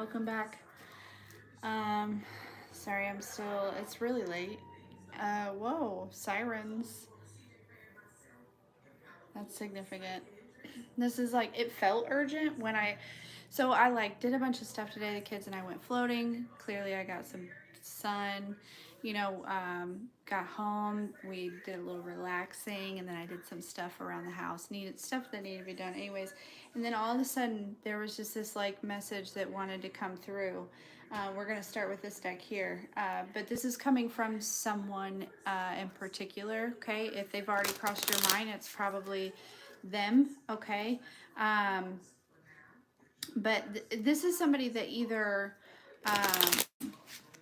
welcome back. Sorry, it's really late. Whoa, sirens. That's significant. This is like, it felt urgent when so I like did a bunch of stuff today, the kids and I went floating. Clearly I got some sun, got home, we did a little relaxing, and then I did some stuff around the house, needed stuff that needed to be done anyways. And then all of a sudden there was just this like message that wanted to come through. We're going to start with this deck here, but this is coming from someone in particular. Okay, if they've already crossed your mind, it's probably them. Okay, but this is somebody that either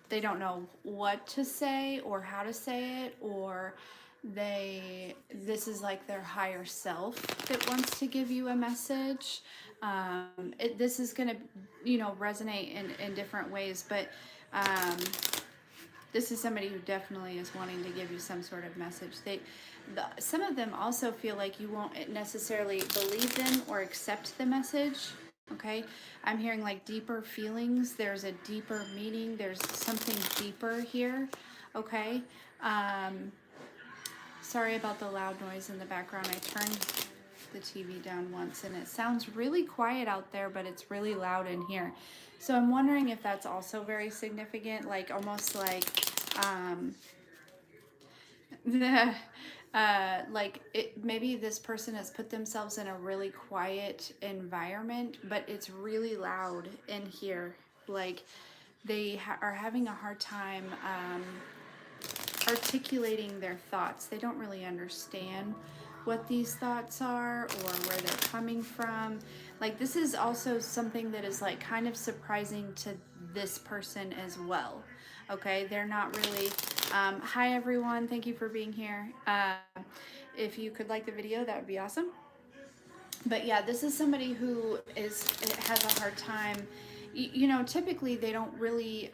they don't know what to say or how to say it, or this is like their higher self that wants to give you a message. This is going to resonate in different ways, but this is somebody who definitely is wanting to give you some sort of message. Some of them also feel like you won't necessarily believe them or accept the message. Okay, I'm hearing like deeper feelings. There's a deeper meaning. There's something deeper here. Okay. Sorry about the loud noise in the background. I turned the TV down once and it sounds really quiet out there, but it's really loud in here. So I'm wondering if that's also very significant, like almost like the maybe this person has put themselves in a really quiet environment, but it's really loud in here. Like they are having a hard time articulating their thoughts. They don't really understand what these thoughts are or where they're coming from. Like this is also something that is like kind of surprising to this person as well. Okay, they're not really hi everyone, thank you for being here. If you could like the video, that would be awesome. But yeah, this is somebody who has a hard time, typically they don't really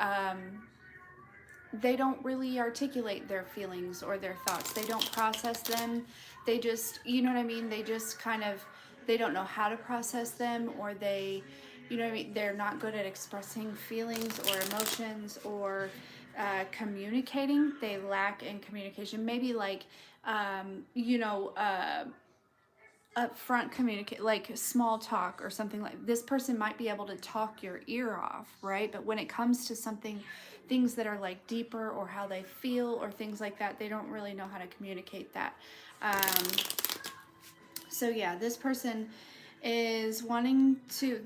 articulate their feelings or their thoughts. They don't process them. They just, you know what I mean? They just kind of, they don't know how to process them, or they, you know what I mean? They're not good at expressing feelings or emotions or communicating. They lack in communication. Maybe like, upfront communicate, like small talk or something. Like this person might be able to talk your ear off, right? But when it comes to things that are like deeper, or how they feel or things like that, they don't really know how to communicate that. So yeah, this person is wanting to,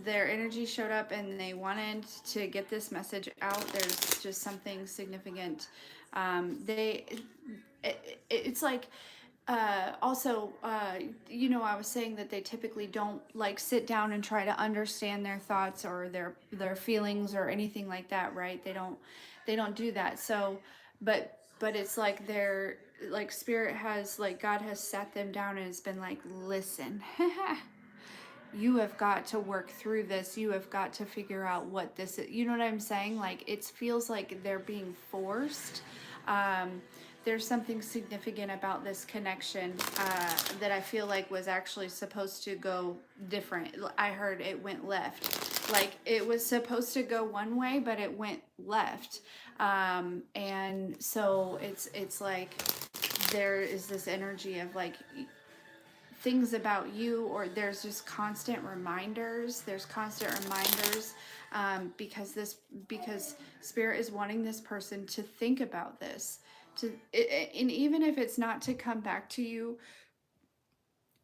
their energy showed up and they wanted to get this message out. There's just something significant. It's like, also, I was saying that they typically don't like sit down and try to understand their thoughts or their feelings or anything like that, right? They don't do that. So, but it's like they're like spirit has, like God has sat them down and it's been like, listen, you have got to work through this. You have got to figure out what this is. You know what I'm saying? Like it feels like they're being forced. There's something significant about this connection that I feel like was actually supposed to go different. I heard it went left. Like it was supposed to go one way, but it went left. And so it's like there is this energy of like things about you, or there's just constant reminders. There's constant reminders because spirit is wanting this person to think about this, and even if it's not to come back to you,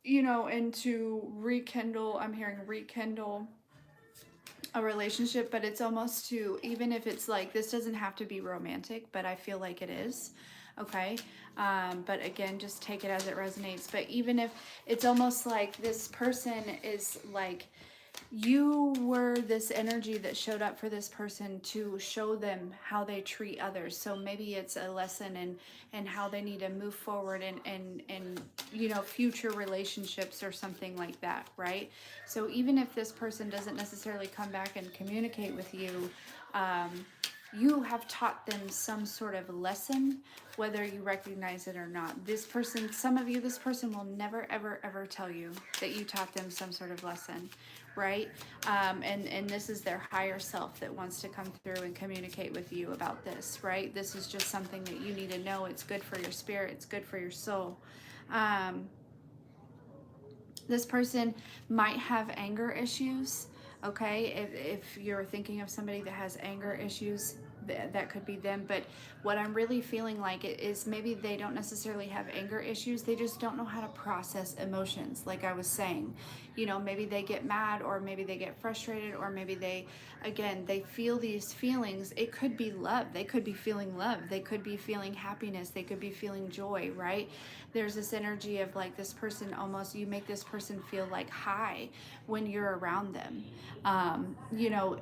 and to rekindle, I'm hearing rekindle a relationship, but it's almost to, even if it's like, this doesn't have to be romantic, but I feel like it is. Okay. But again, just take it as it resonates. But even if it's almost like this person is like, you were this energy that showed up for this person to show them how they treat others. So maybe it's a lesson in how they need to move forward and future relationships or something like that, right? So even if this person doesn't necessarily come back and communicate with you, you have taught them some sort of lesson, whether you recognize it or not. This person will never, ever, ever tell you that you taught them some sort of lesson, right? And this is their higher self that wants to come through and communicate with you about this, right? This is just something that you need to know. It's good for your spirit. It's good for your soul. This person might have anger issues, okay? If you're thinking of somebody that has anger issues, that could be them. But what I'm really feeling like it is maybe they don't necessarily have anger issues. They just don't know how to process emotions, like I was saying. You know, maybe they get mad, or maybe they get frustrated, or maybe they, again, they feel these feelings. It could be love. They could be feeling love. They could be feeling happiness. They could be feeling joy, right? There's this energy of like this person, almost you make this person feel like high when you're around them. You know,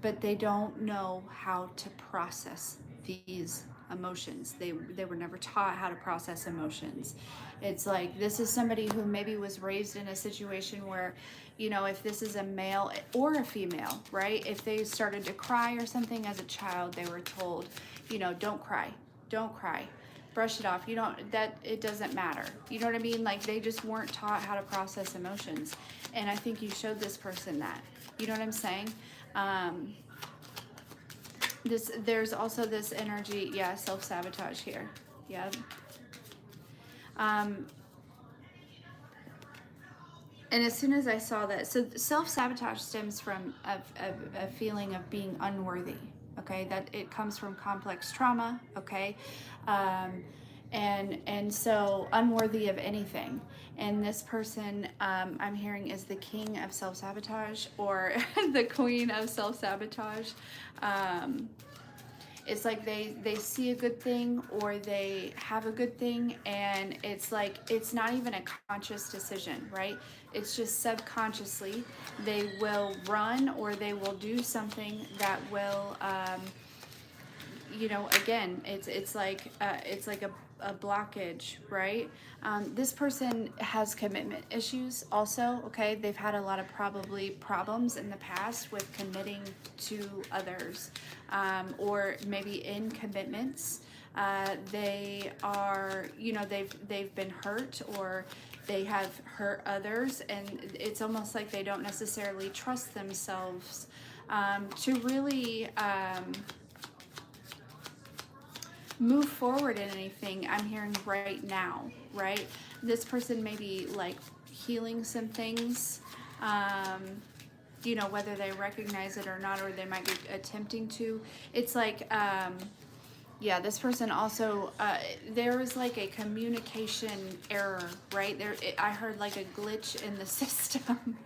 but they don't know how to process these emotions. They were never taught how to process emotions. It's like this is somebody who maybe was raised in a situation where, you know, if this is a male or a female, right? If they started to cry or something as a child, they were told, you know, don't cry, don't cry, brush it off. You don't, that it doesn't matter. You know what I mean? Like they just weren't taught how to process emotions. And I think you showed this person that. You know what I'm saying? There's also this energy, yeah, self-sabotage here. Yeah. And as soon as I saw that, so self-sabotage stems from a feeling of being unworthy, okay? That it comes from complex trauma, okay? And so unworthy of anything. And this person, I'm hearing, is the king of self-sabotage, or the queen of self-sabotage. It's like they see a good thing, or they have a good thing, and it's like it's not even a conscious decision, right? It's just subconsciously they will run, or they will do something that will you know, again, it's like a blockage, right? This person has commitment issues also, okay? They've had a lot of probably problems in the past with committing to others, or maybe in commitments. They are, you know, they've been hurt, or they have hurt others, and it's almost like they don't necessarily trust themselves to really move forward in anything. I'm hearing right now, right? This person may be like healing some things, you know, whether they recognize it or not, or they might be attempting to. It's like, yeah, this person also, there was like a communication error, right? I heard like a glitch in the system.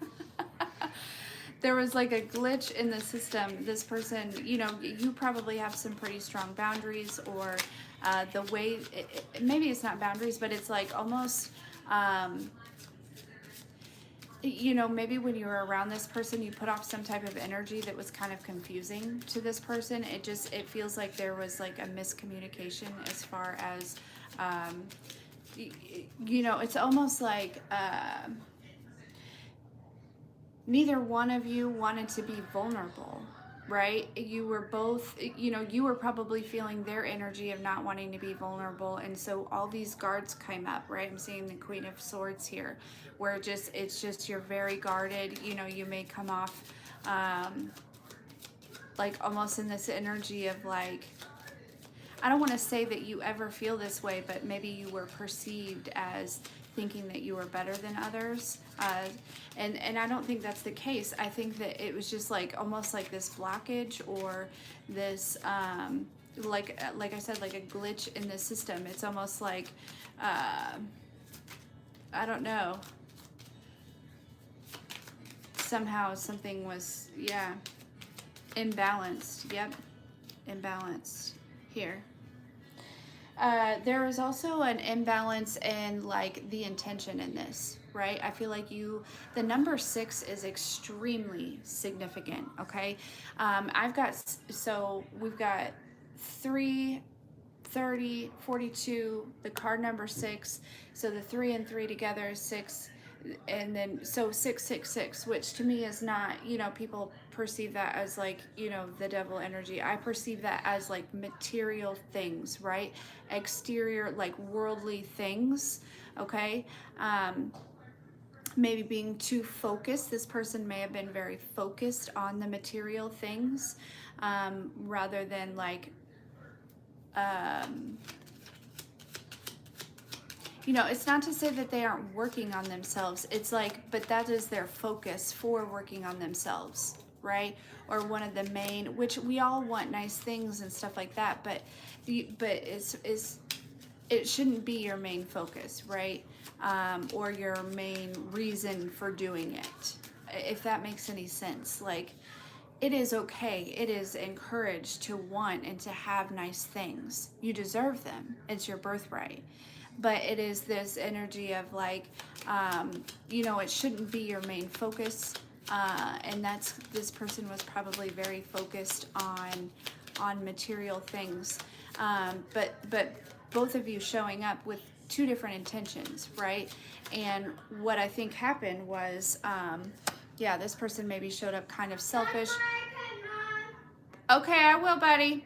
There was like a glitch in the system. This person, you know, you probably have some pretty strong boundaries, or the way, maybe it's not boundaries, but it's like almost, you know, maybe when you were around this person, you put off some type of energy that was kind of confusing to this person. It feels like there was like a miscommunication as far as, you know, it's almost like, neither one of you wanted to be vulnerable, right? You were both, you know, you were probably feeling their energy of not wanting to be vulnerable. And so all these guards came up, right? I'm seeing the Queen of Swords here, where it's just you're very guarded. You know, you may come off like almost in this energy of like, I don't want to say that you ever feel this way, but maybe you were perceived as thinking that you were better than others. And I don't think that's the case. I think that it was just like almost like this blockage, or this, like I said, like a glitch in the system. It's almost like, I don't know. Somehow something was, yeah, imbalanced. Yep, imbalanced here. There is also an imbalance in like the intention in this, right? I feel like the number 6 is extremely significant, okay? We've got 3, 30, 42, the card number 6. So the 3 and 3 together is 6. And then, so 666, which to me is not, you know, people perceive that as like, you know, the devil energy. I perceive that as like material things, right? Exterior, like worldly things, okay? maybe being too focused. This person may have been very focused on the material things, rather than like, you know, it's not to say that they aren't working on themselves. It's like, but that is their focus for working on themselves, right? Or one of the main, which we all want nice things and stuff like that, but it shouldn't be your main focus, right? Or your main reason for doing it, if that makes any sense. Like, it is okay, it is encouraged to want and to have nice things. You deserve them, it's your birthright. But it is this energy of like, you know, it shouldn't be your main focus. And this person was probably very focused on material things. But both of you showing up with two different intentions, right? And what I think happened was, yeah, this person maybe showed up kind of selfish. Okay, I will, buddy.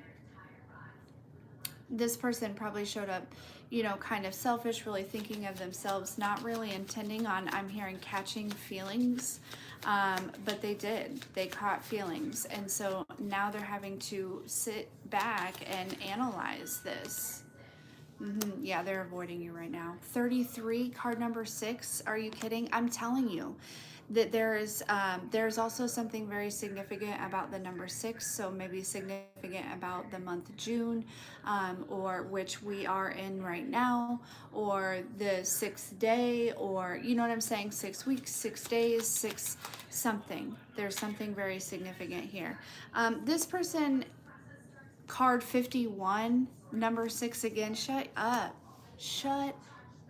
This person probably showed up, you know, kind of selfish, really thinking of themselves, not really intending on, I'm hearing, catching feelings. But they did. They caught feelings. And so now they're having to sit back and analyze this. Yeah, they're avoiding you right now. 33, card number 6. Are you kidding? I'm telling you that there's also something very significant about the number 6. So maybe significant about the month June, or which we are in right now, or the 6th day, or you know what I'm saying? 6 weeks, 6 days, 6 something. There's something very significant here. This person, card 51, number 6 again. Shut up. Shut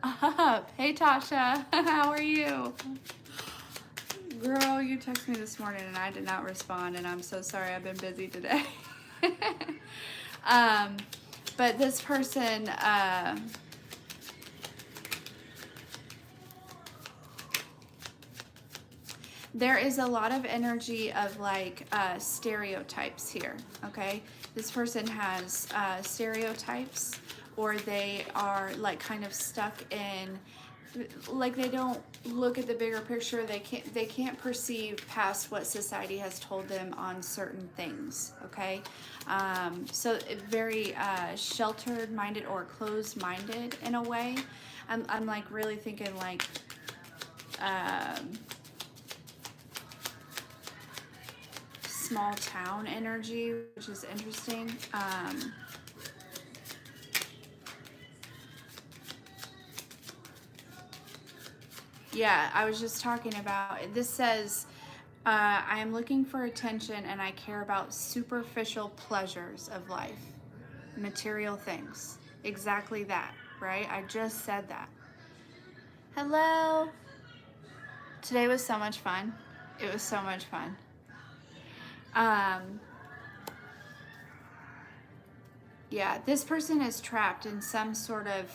up. Hey, Tasha. How are you? Girl, you texted me this morning and I did not respond, and I'm so sorry. I've been busy today. But this person, there is a lot of energy of like stereotypes here, okay? This person has stereotypes, or they are like kind of stuck in, like they don't look at the bigger picture. They can't perceive past what society has told them on certain things, okay? So very sheltered minded or closed minded in a way. I'm like really thinking like, small town energy, which is interesting. Yeah, I was just talking about, this says, I am looking for attention and I care about superficial pleasures of life, material things. Exactly that, right? I just said that. Hello. Today was so much fun. It was so much fun. Yeah, this person is trapped in some sort of,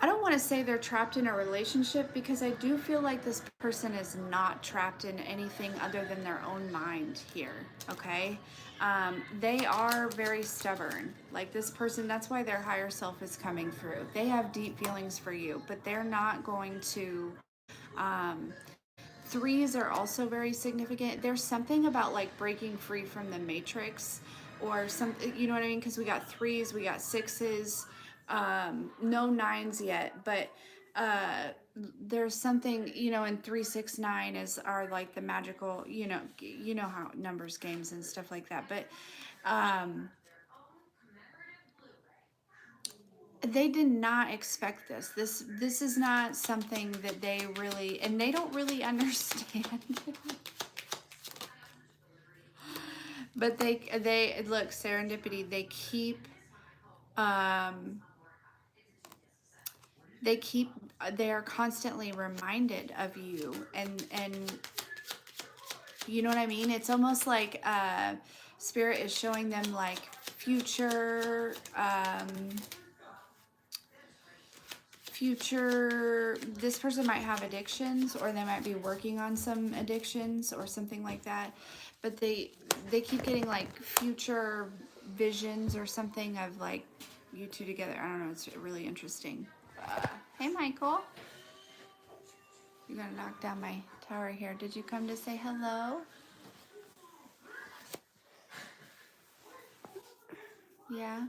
I don't want to say they're trapped in a relationship, because I do feel like this person is not trapped in anything other than their own mind here, okay? They are very stubborn. Like this person, that's why their higher self is coming through. They have deep feelings for you, but they're not going to, 3s are also very significant. There's something about like breaking free from the matrix, or something, you know what I mean? Because we got 3s, we got 6s, no 9s yet, but there's something, you know, in 369 are like the magical, you know how numbers games and stuff like that, but they did not expect this. This is not something that they really, and they don't really understand. But they look, serendipity, they are constantly reminded of you, and you know what I mean? It's almost like spirit is showing them like future, this person might have addictions, or they might be working on some addictions or something like that, but they keep getting like future visions or something of like you two together. I don't know, it's really interesting. Hey, Michael. You're gonna knock down my tower here. Did you come to say hello? Yeah?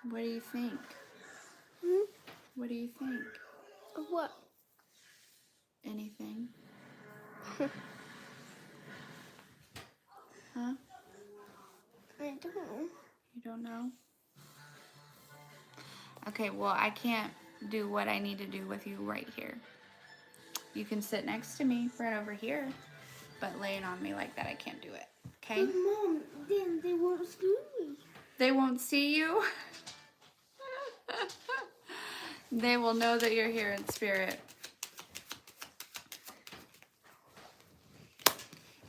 What do you think? Hmm? What do you think? What? Anything? Huh? I don't know. You don't know? Okay, well, I can't do what I need to do with you right here. You can sit next to me right over here, but laying on me like that, I can't do it. Okay? But Mom, then they won't see me. They won't see you. They will know that you're here in spirit.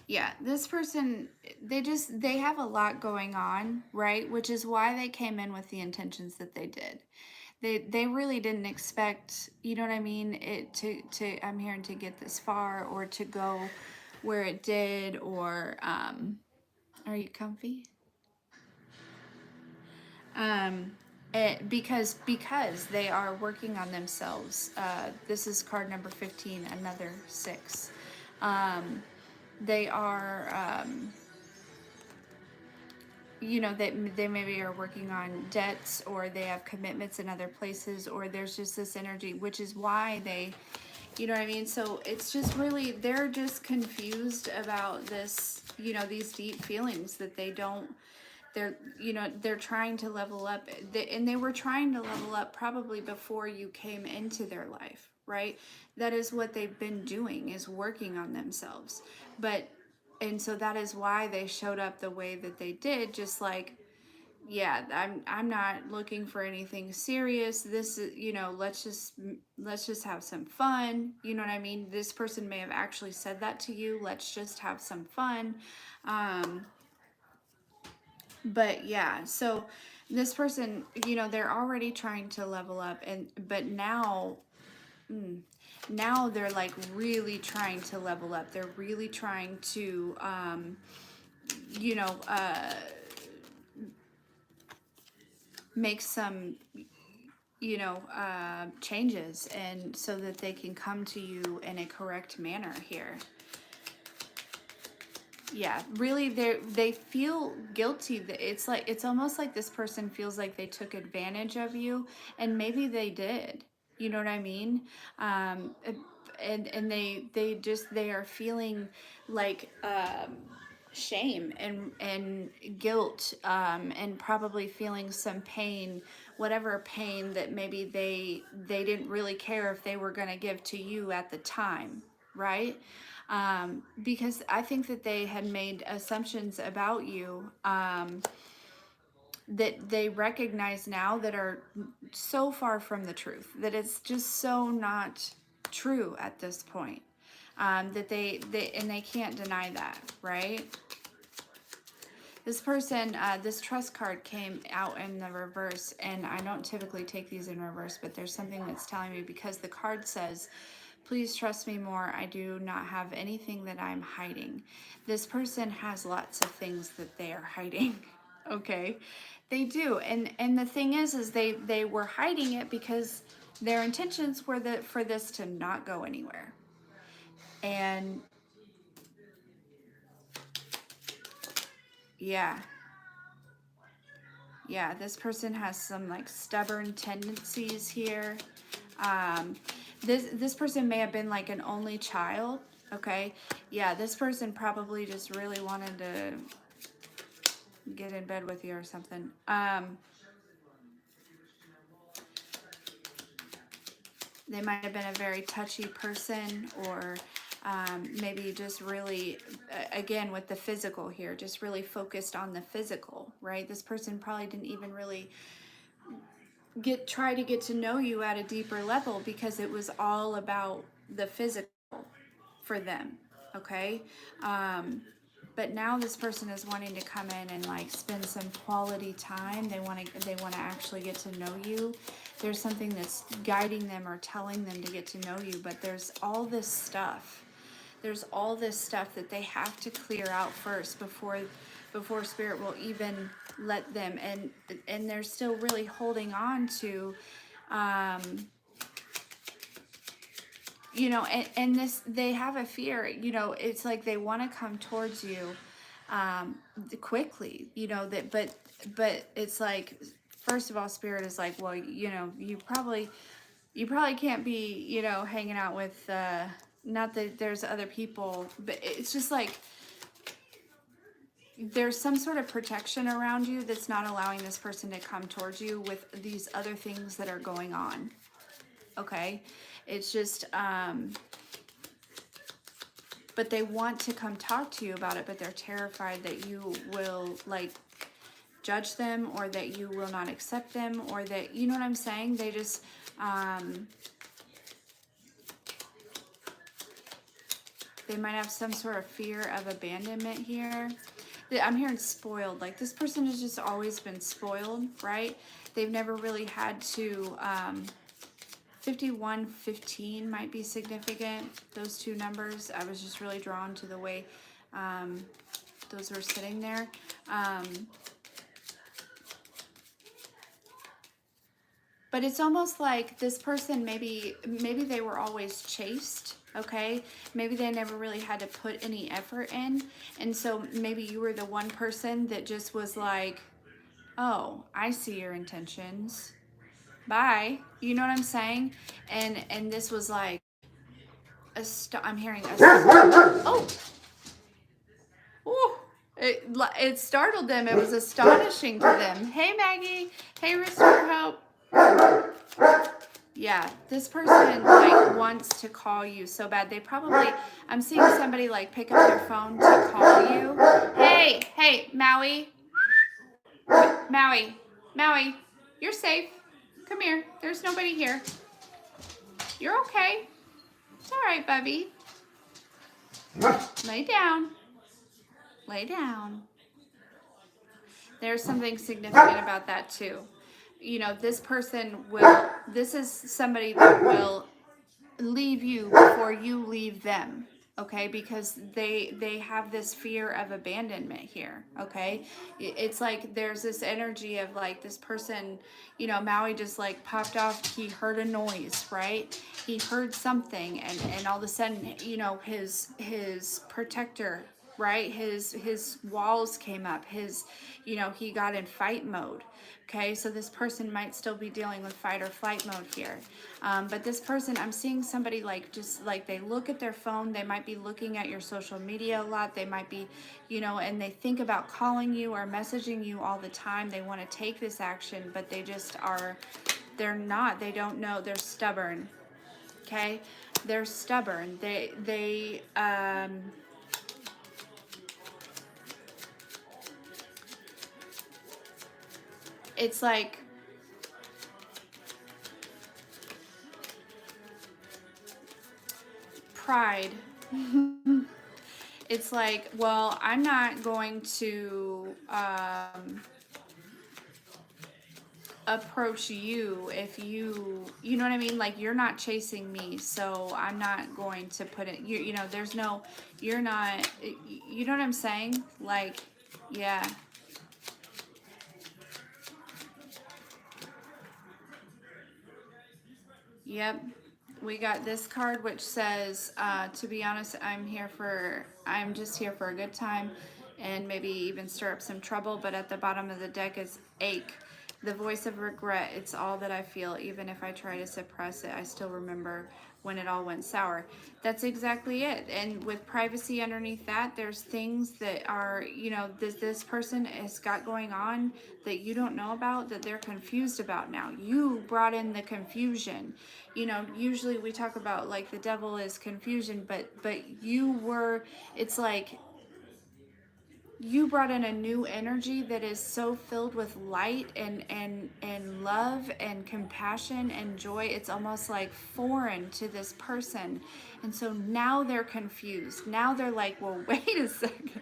Yeah, this person, they have a lot going on, right? Which is why they came in with the intentions that they did. They really didn't expect, you know what I mean, it to I'm hearing to get this far or to go where it did, or are you comfy? Because they are working on themselves. This is card number 15, another 6. They are they maybe are working on debts, or they have commitments in other places, or there's just this energy, which is why they, you know what I mean? So it's just really, they're just confused about this, these deep feelings that they don't, they're trying to level up, and they were trying to level up probably before you came into their life, right? That is what they've been doing, is working on themselves. And so that is why they showed up the way that they did, just like, yeah, I'm not looking for anything serious. This is, let's just have some fun. You know what I mean? This person may have actually said that to you. Let's just have some fun. But yeah, so this person, they're already trying to level up, but now they're like really trying to level up. They're really trying to you know, make some, changes, and so that they can come to you in a correct manner here. Yeah, really, they feel guilty. It's almost like this person feels like they took advantage of you, and maybe they did. You know what I mean? And they are feeling like shame and guilt, and probably feeling some pain, whatever pain that maybe they didn't really care if they were going to give to you at the time, right? Because I think that they had made assumptions about you, that they recognize now that are so far from the truth, that it's just so not true at this point, that they can't deny that, right? This person, this trust card came out in the reverse, and I don't typically take these in reverse, but there's something that's telling me, because the card says, please trust me more. I do not have anything that I'm hiding. This person has lots of things that they are hiding. Okay, they do, and the thing is they were hiding it because their intentions were for this to not go anywhere. And yeah, this person has some like stubborn tendencies here. This person may have been like an only child. Okay, yeah, this person probably just really wanted to get in bed with you or something. They might have been a very touchy person, or maybe just really, again, with the physical here, just really focused on the physical, right? This person probably didn't even really try to get to know you at a deeper level, because it was all about the physical for them, okay? But now this person is wanting to come in and like spend some quality time. They want to actually get to know you. There's something that's guiding them or telling them to get to know you, but there's all this stuff. There's all this stuff that they have to clear out first before spirit will even let them, and they're still really holding on to you know, and this, they have a fear, you know, it's like they want to come towards you quickly, you know, that, but it's like, first of all, Spirit is like, well, you know, you probably can't be, you know, hanging out with, not that there's other people, but it's just like, there's some sort of protection around you that's not allowing this person to come towards you with these other things that are going on. Okay. It's just, but they want to come talk to you about it, but they're terrified that you will like judge them, or that you will not accept them, or that, you know what I'm saying? They just, they might have some sort of fear of abandonment here. I'm hearing spoiled. Like, this person has just always been spoiled, right? They've never really had to, 5115 might be significant. Those two numbers, I was just really drawn to the way those were sitting there. But it's almost like this person, maybe they were always chased, okay? Maybe they never really had to put any effort in. And so maybe you were the one person that just was like, oh, I see your intentions. Bye. You know what I'm saying? And this was like, I'm hearing a, oh, ooh, it startled them. It was astonishing to them. Hey, Maggie. Hey, Restore Hope. Yeah, this person like wants to call you so bad. They probably, I'm seeing somebody like pick up their phone to call you. Hey, Maui, Maui, you're safe. Come here. There's nobody here. You're okay. It's all right, Bubby. Lay down. Lay down. There's something significant about that too. You know, this person will, this is somebody that will leave you before you leave them, okay? Because they have this fear of abandonment here, okay? It's like there's this energy of like this person, you know, Maui just like popped off. He heard a noise, right? He heard something, and all of a sudden, you know, his protector, right, his walls came up, his, you know, he got in fight mode. Okay, so this person might still be dealing with fight or flight mode here. But this person, I'm seeing somebody like, just like they look at their phone, they might be looking at your social media a lot, they might be, you know, and they think about calling you or messaging you all the time. They want to take this action, but they just are, they don't know, they're stubborn. Okay, they're stubborn. It's like, pride. It's like, well, I'm not going to approach you if you know what I mean? Like, you're not chasing me, so I'm not going to put it, you know, there's no, you're not, you know what I'm saying? Like, yeah. Yep. We got this card which says, to be honest, I'm just here for a good time and maybe even stir up some trouble. But at the bottom of the deck is ache. The voice of regret. It's all that I feel. Even if I try to suppress it, I still remember when it all went sour. That's exactly it. And with privacy underneath that, there's things that are, you know, this person has got going on that you don't know about, that they're confused about now. You brought in the confusion. You know, usually we talk about like the devil is confusion, but you were, it's like you brought in a new energy that is so filled with light and love and compassion and joy. It's almost like foreign to this person. And so now they're confused. Now they're like, well, wait a second.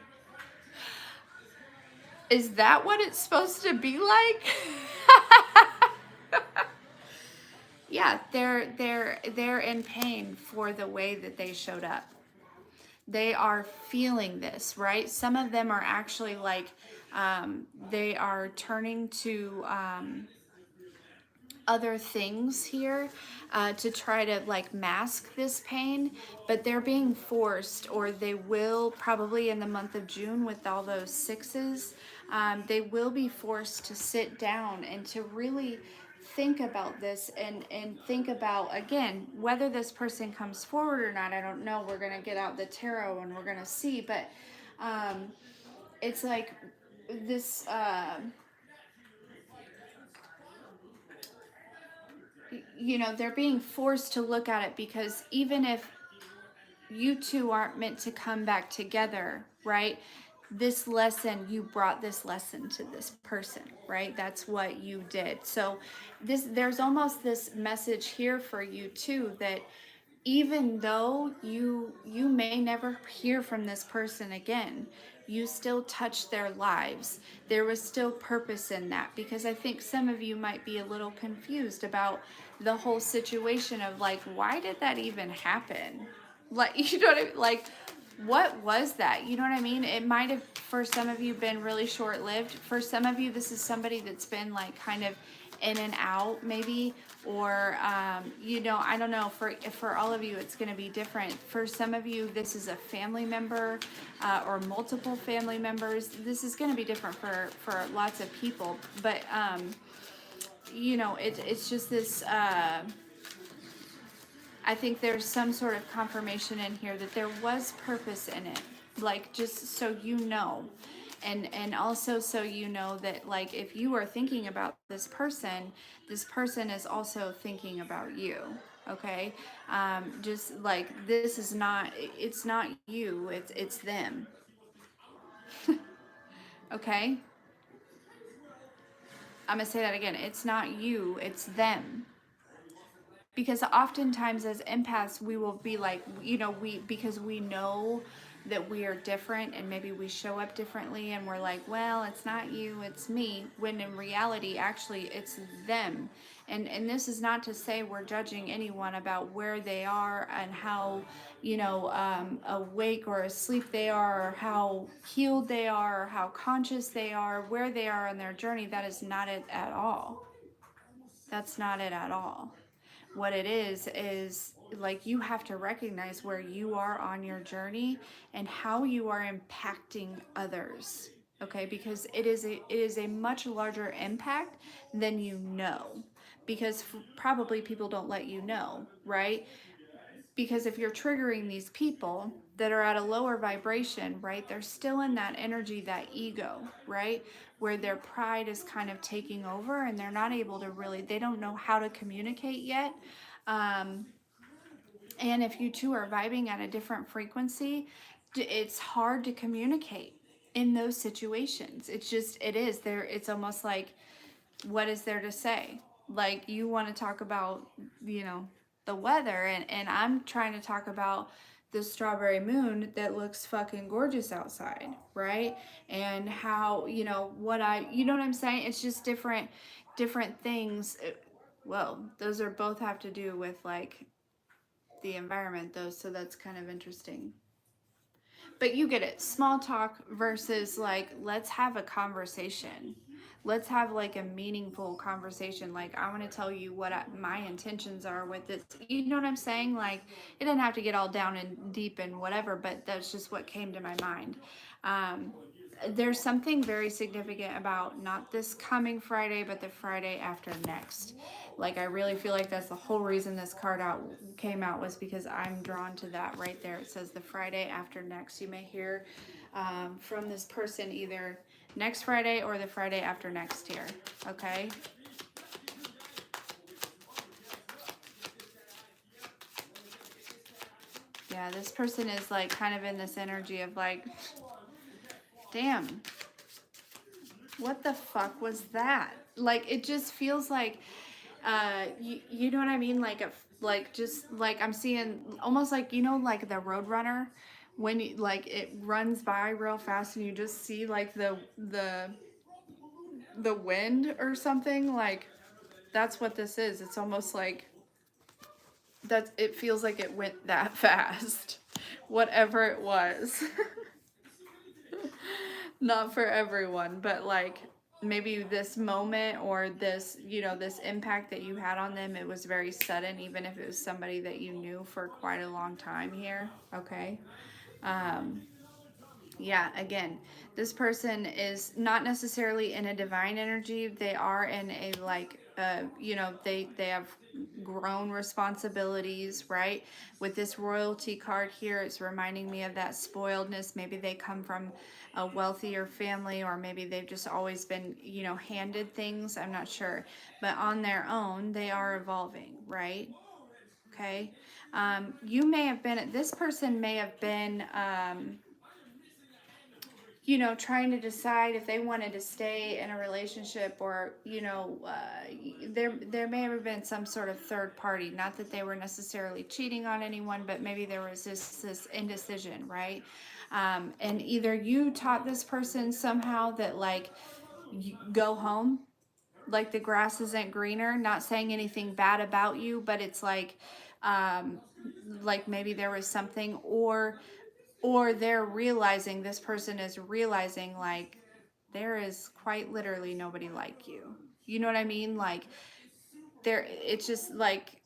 Is that what it's supposed to be like? Yeah, they're in pain for the way that they showed up. They are feeling this, right? Some of them are actually like, they are turning to other things here to try to like mask this pain, but they're being forced, or they will probably in the month of June with all those sixes, they will be forced to sit down and to really think about this and think about, again, whether this person comes forward or not. I don't know. We're going to get out the tarot and we're going to see, but it's like this you know, they're being forced to look at it, because even if you two aren't meant to come back together, right? This lesson, you brought this lesson to this person, right? That's what you did. So there's almost this message here for you too, that even though you may never hear from this person again, you still touched their lives. There was still purpose in that, because I think some of you might be a little confused about the whole situation of like, why did that even happen? Like, you know what I mean? Like, what was that? You know what I mean? It might have, for some of you, been really short-lived. For some of you, this is somebody that's been like kind of in and out maybe, or you know, I don't know, for all of you it's going to be different. For some of you, this is a family member or multiple family members. This is going to be different for lots of people, but you know, it's just this I think there's some sort of confirmation in here that there was purpose in it, like, just so you know. And also so you know that, like, if you are thinking about this person is also thinking about you, okay? Just like, this is not, it's not you, it's them, okay? I'm gonna say that again. It's not you, it's them. Because oftentimes as empaths, we will be like, you know, because we know that we are different, and maybe we show up differently, and we're like, well, it's not you, it's me, when in reality, actually, it's them. And this is not to say we're judging anyone about where they are and how, you know, awake or asleep they are, or how healed they are, or how conscious they are, where they are on their journey. That is not it at all. That's not it at all. What it is like, you have to recognize where you are on your journey and how you are impacting others, okay? Because it is a much larger impact than you know, because probably people don't let you know, right? Because if you're triggering these people that are at a lower vibration, right, they're still in that energy, that ego, right, where their pride is kind of taking over, and they're not able to really, they don't know how to communicate yet. And if you two are vibing at a different frequency, it's hard to communicate in those situations. It's just, it is there. It's almost like, what is there to say? Like, you want to talk about, you know, the weather, and I'm trying to talk about the strawberry moon that looks fucking gorgeous outside, right? And how, you know, you know what I'm saying? It's just different things. Well, those are both have to do with like the environment though, so that's kind of interesting. But you get it. Small talk versus like, let's have a conversation. Let's have like a meaningful conversation. Like, I want to tell you what my intentions are with this. You know what I'm saying? Like, it doesn't have to get all down and deep and whatever, but that's just what came to my mind. There's something very significant about not this coming Friday, but the Friday after next. Like, I really feel like that's the whole reason this card came out, was because I'm drawn to that right there. It says the Friday after next. You may hear from this person either next Friday or the Friday after next here, okay? Yeah, this person is like kind of in this energy of like, damn, what the fuck was that? Like, it just feels like, you know what I mean? Like just like I'm seeing almost like, you know, like the Roadrunner, when like it runs by real fast and you just see like the wind or something. Like, that's what this is. It's almost like it feels like it went that fast. Whatever it was. Not for everyone, but like, maybe this moment or this, you know, this impact that you had on them, it was very sudden, even if it was somebody that you knew for quite a long time here. Okay. Um, yeah, again, this person is not necessarily in a divine energy. They are in a like you know, they have grown responsibilities, right? With this royalty card here, it's reminding me of that spoiledness. Maybe they come from a wealthier family, or maybe they've just always been, you know, handed things. I'm not sure, but on their own they are evolving, right? Okay. You may have been, this person may have been you know, trying to decide if they wanted to stay in a relationship, or, you know, there may have been some sort of third party. Not that they were necessarily cheating on anyone, but maybe there was this indecision, right? And either you taught this person somehow that, like, you go home, like the grass isn't greener. Not saying anything bad about you, but it's um, like maybe there was something, or they're realizing, this person is realizing, like, there is quite literally nobody like you. You know what I mean? Like, there, it's just like,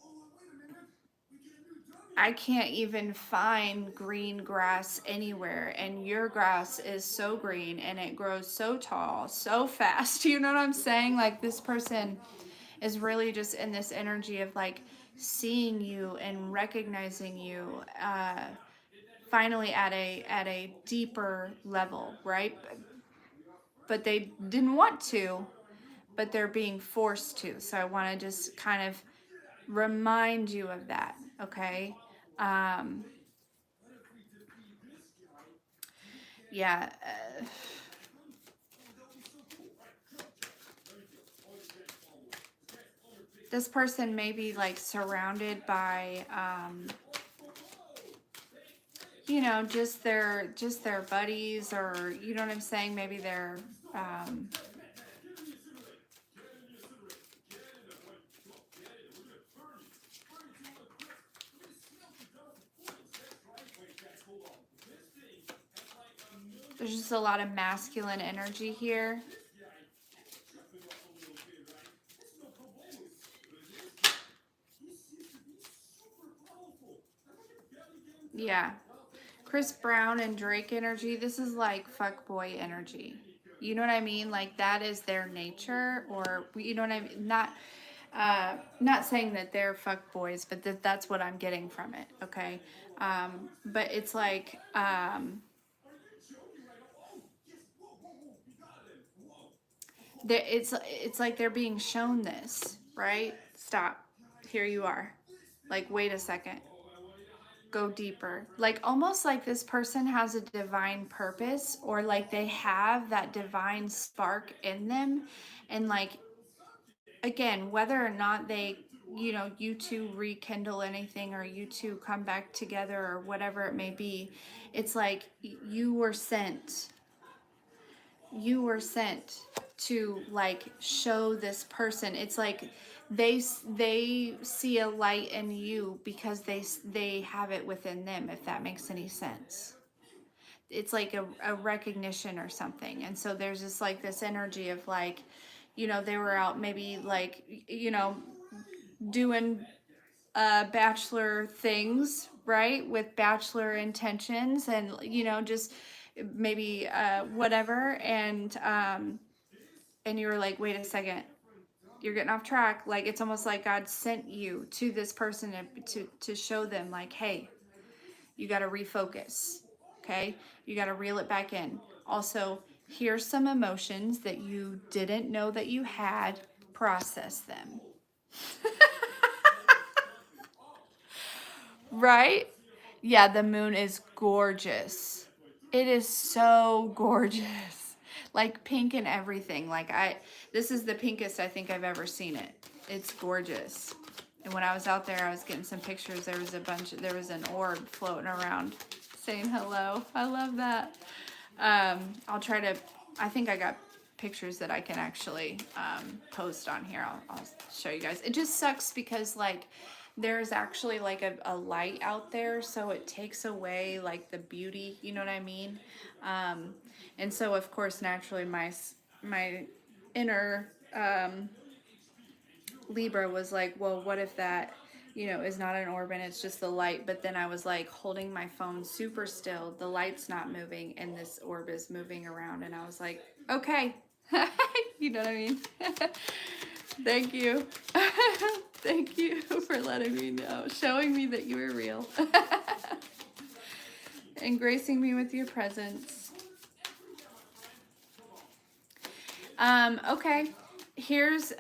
I can't even find green grass anywhere, and your grass is so green and it grows so tall so fast. You know what I'm saying? Like, this person is really just in this energy of like seeing you and recognizing you, finally at a deeper level, right? But they didn't want to, but they're being forced to. So I want to just kind of remind you of that, okay? Um, yeah. This person may be like surrounded by, you know, just their buddies, or, you know what I'm saying? Maybe they're, um, there's just a lot of masculine energy here. Yeah. Chris Brown and Drake energy. This is like fuckboy energy. You know what I mean? Like, that is their nature, or, you know what I mean? Not saying that they're fuckboys, but that's what I'm getting from it. Okay. But it's like, it's like they're being shown this, right? Stop. Here you are. Like, wait a second. Go deeper. Like, almost like this person has a divine purpose, or like they have that divine spark in them. And like, again, whether or not they, you know, you two rekindle anything, or you two come back together, or whatever it may be, it's like you were sent. You were sent to like show this person. It's like they see a light in you because they have it within them, if that makes any sense. It's like a recognition or something. And so there's just like this energy of like, you know, they were out maybe like, you know, doing bachelor things, right? With bachelor intentions, and, you know, just maybe whatever. And you were like, wait a second, you're getting off track. Like, it's almost like God sent you to this person to show them, like, hey, you got to refocus. Okay. You got to reel it back in. Also, here's some emotions that you didn't know that you had. Process them. Right? Yeah, the moon is gorgeous. It is so gorgeous. Like, pink and everything. Like, this is the pinkest I think I've ever seen it. It's gorgeous. And when I was out there, I was getting some pictures. There was an orb floating around saying hello. I love that. I'll try to, I think I got pictures that I can actually post on here. I'll show you guys. It just sucks because, like, there's actually like a light out there, so it takes away like the beauty, you know what I mean? And so of course naturally my inner Libra was like, well, what if that, you know, is not an orb and it's just the light? But then I was like holding my phone super still, the light's not moving, and this orb is moving around. And I was like, okay. You know what I mean? Thank you. Thank you for letting me know, showing me that you were real, and gracing me with your presence. Okay, here's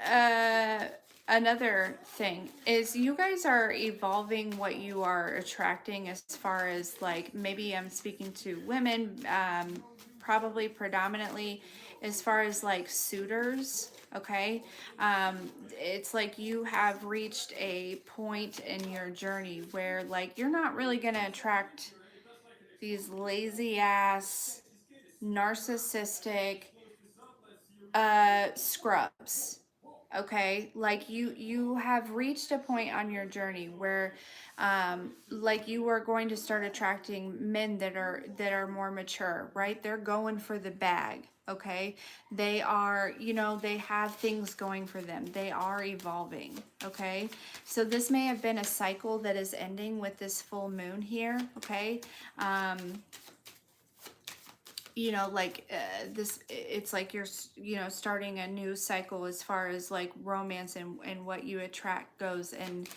another thing is you guys are evolving what you are attracting as far as like, maybe I'm speaking to women, probably predominantly as far as like suitors. Okay, it's like you have reached a point in your journey where like you're not really gonna attract these lazy ass narcissistic scrubs. Okay, like you have reached a point on your journey where like you are going to start attracting men that are more mature, right? They're going for the bag. Okay, they are, you know, they have things going for them, they are evolving. Okay, so this may have been a cycle that is ending with this full moon here. Okay, you know, like this, it's like you're, you know, starting a new cycle as far as like romance and what you attract goes. And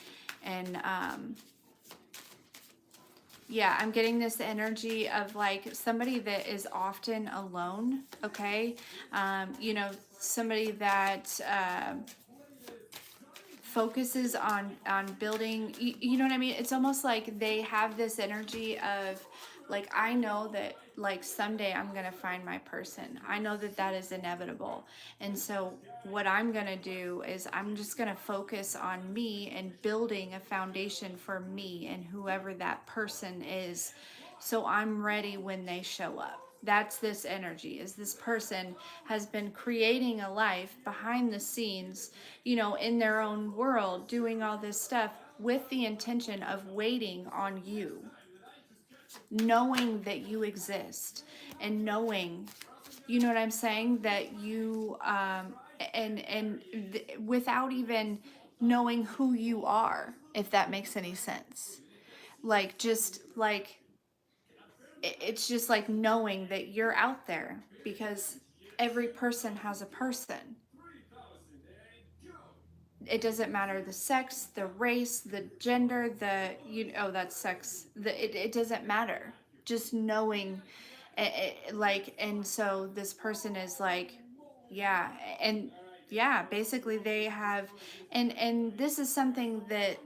yeah, I'm getting this energy of like somebody that is often alone. Okay, you know, somebody that focuses on building, you know what I mean? It's almost like they have this energy of like, I know that like someday I'm gonna find my person. I know that that is inevitable. And so what I'm gonna do is I'm just gonna focus on me and building a foundation for me and whoever that person is, so I'm ready when they show up. That's this energy, is this person has been creating a life behind the scenes, you know, in their own world, doing all this stuff with the intention of waiting on you, knowing that you exist, and knowing, you know what I'm saying, that you without even knowing who you are, if that makes any sense. Like, just like it's just like knowing that you're out there, because every person has a person. It doesn't matter the sex, the race, the gender, the, you know, that's sex, it doesn't matter. Just knowing like, and so this person is like, yeah, and yeah, basically they have, and this is something that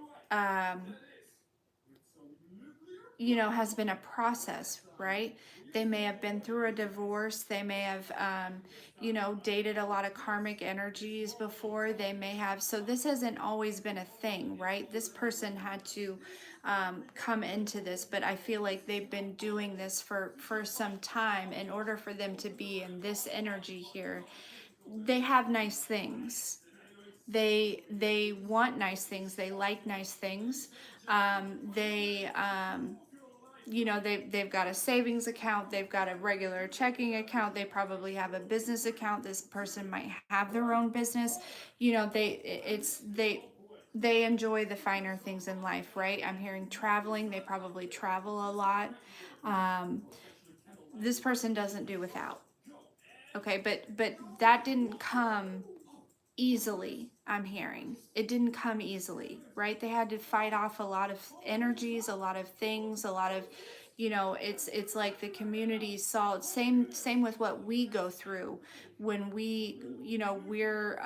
you know, has been a process, right? They may have been through a divorce. They may have, you know, dated a lot of karmic energies before. They may have, so this hasn't always been a thing, right? This person had to come into this, but I feel like they've been doing this for some time in order for them to be in this energy here. They have nice things. They want nice things. They like nice things. They you know, they've got a savings account, they've got a regular checking account, they probably have a business account. This person might have their own business. You know, they enjoy the finer things in life, right? I'm hearing traveling. They probably travel a lot. This person doesn't do without. Okay, but that didn't come easily. I'm hearing it didn't come easily, right? They had to fight off a lot of energies, a lot of things, a lot of, you know, it's like the community saw, same with what we go through when we, you know, we're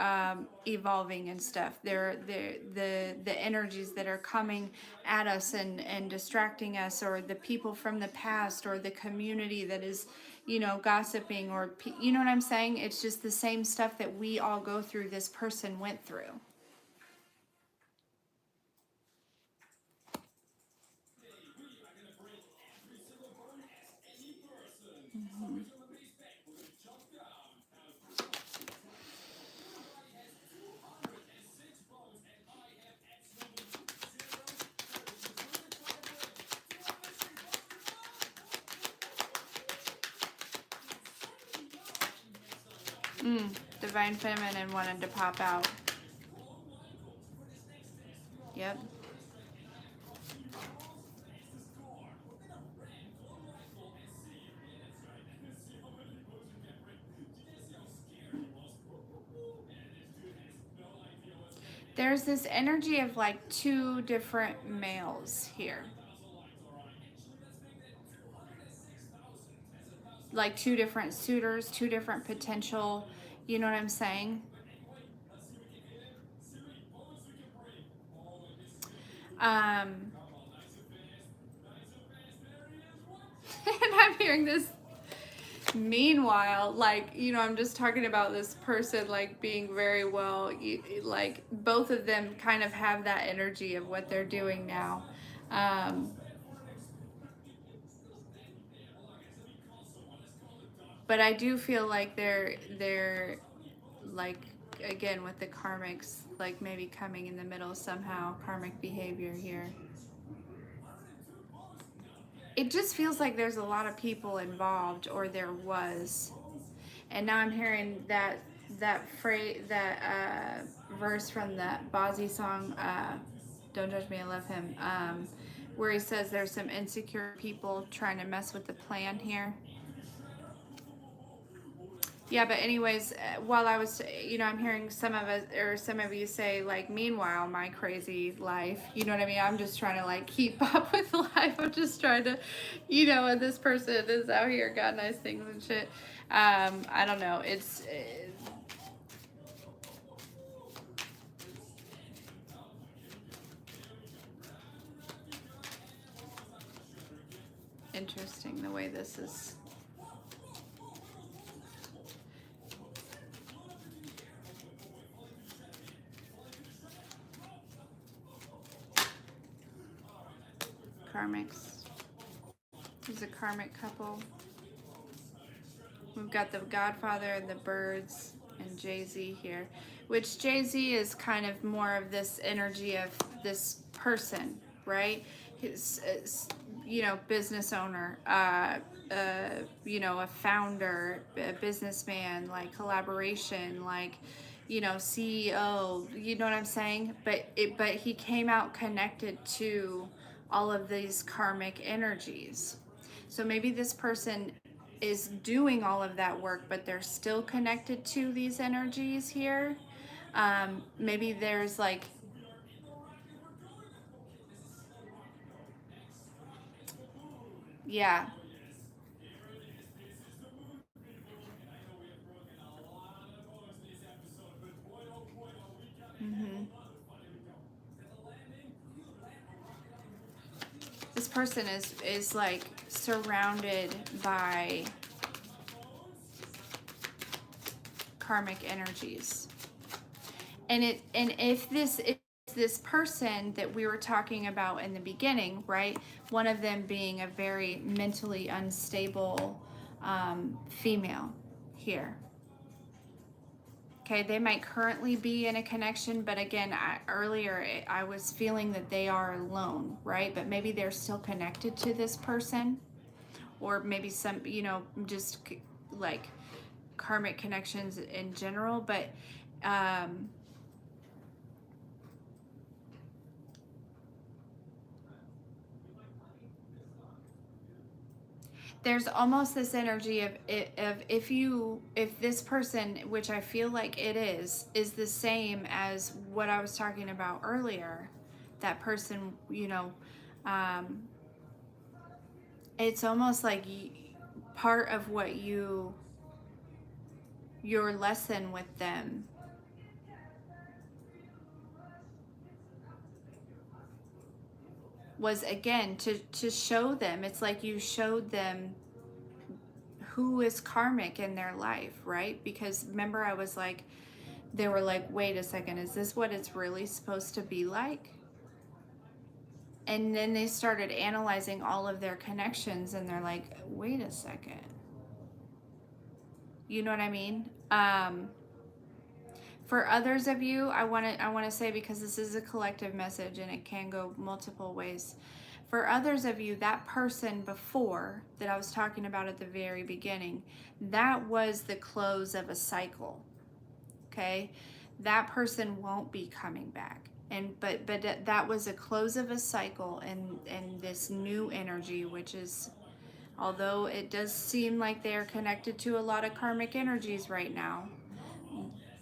evolving and stuff. They're the energies that are coming at us and distracting us, or the people from the past, or the community that is, you know, gossiping, or you know what I'm saying? It's just the same stuff that we all go through, this person went through. Divine feminine wanted to pop out. Yep. There's this energy of like two different males here. Like two different suitors, two different potential, you know what I'm saying? And I'm hearing this. Meanwhile, like, you know, I'm just talking about this person like being very well, like both of them kind of have that energy of what they're doing now. But I do feel like they're like, again with the karmics, like maybe coming in the middle somehow, karmic behavior here. It just feels like there's a lot of people involved, or there was. And now I'm hearing that phrase, that verse from that Bozzy song, "Don't Judge Me, I Love Him," where he says there's some insecure people trying to mess with the plan here. Yeah, but anyways, while I was, you know, I'm hearing some of us or some of you say like, meanwhile, my crazy life, you know what I mean? I'm just trying to like keep up with life. I'm just trying to, you know, and this person is out here, got nice things and shit. I don't know. It's interesting the way this is. Karmics. There's a karmic couple. We've got the Godfather and the Birds and Jay-Z here, which Jay-Z is kind of more of this energy of this person, right? His, you know, business owner, you know, a founder, a businessman, like collaboration, like, you know, CEO, you know what I'm saying? But he came out connected to all of these karmic energies. So maybe this person is doing all of that work, but they're still connected to these energies here. Maybe there's like, yeah. hmm This person is like surrounded by karmic energies. And if this person that we were talking about in the beginning, right? One of them being a very mentally unstable female here. Okay, they might currently be in a connection, but again, earlier I was feeling that they are alone, right? But maybe they're still connected to this person, or maybe some, you know, just like karmic connections in general. But there's almost this energy of if this person, which I feel like it is the same as what I was talking about earlier, that person, you know, it's almost like part of what your lesson with them was, again, to show them. It's like you showed them who is karmic in their life, right? Because remember, I was like, they were like, wait a second, is this what it's really supposed to be like? And then they started analyzing all of their connections, and they're like, wait a second. You know what I mean? For others of you, I want to say, because this is a collective message and it can go multiple ways. For others of you, that person before that I was talking about at the very beginning, that was the close of a cycle. Okay? That person won't be coming back. And but that was a close of a cycle, and this new energy, which is, although it does seem like they are connected to a lot of karmic energies right now,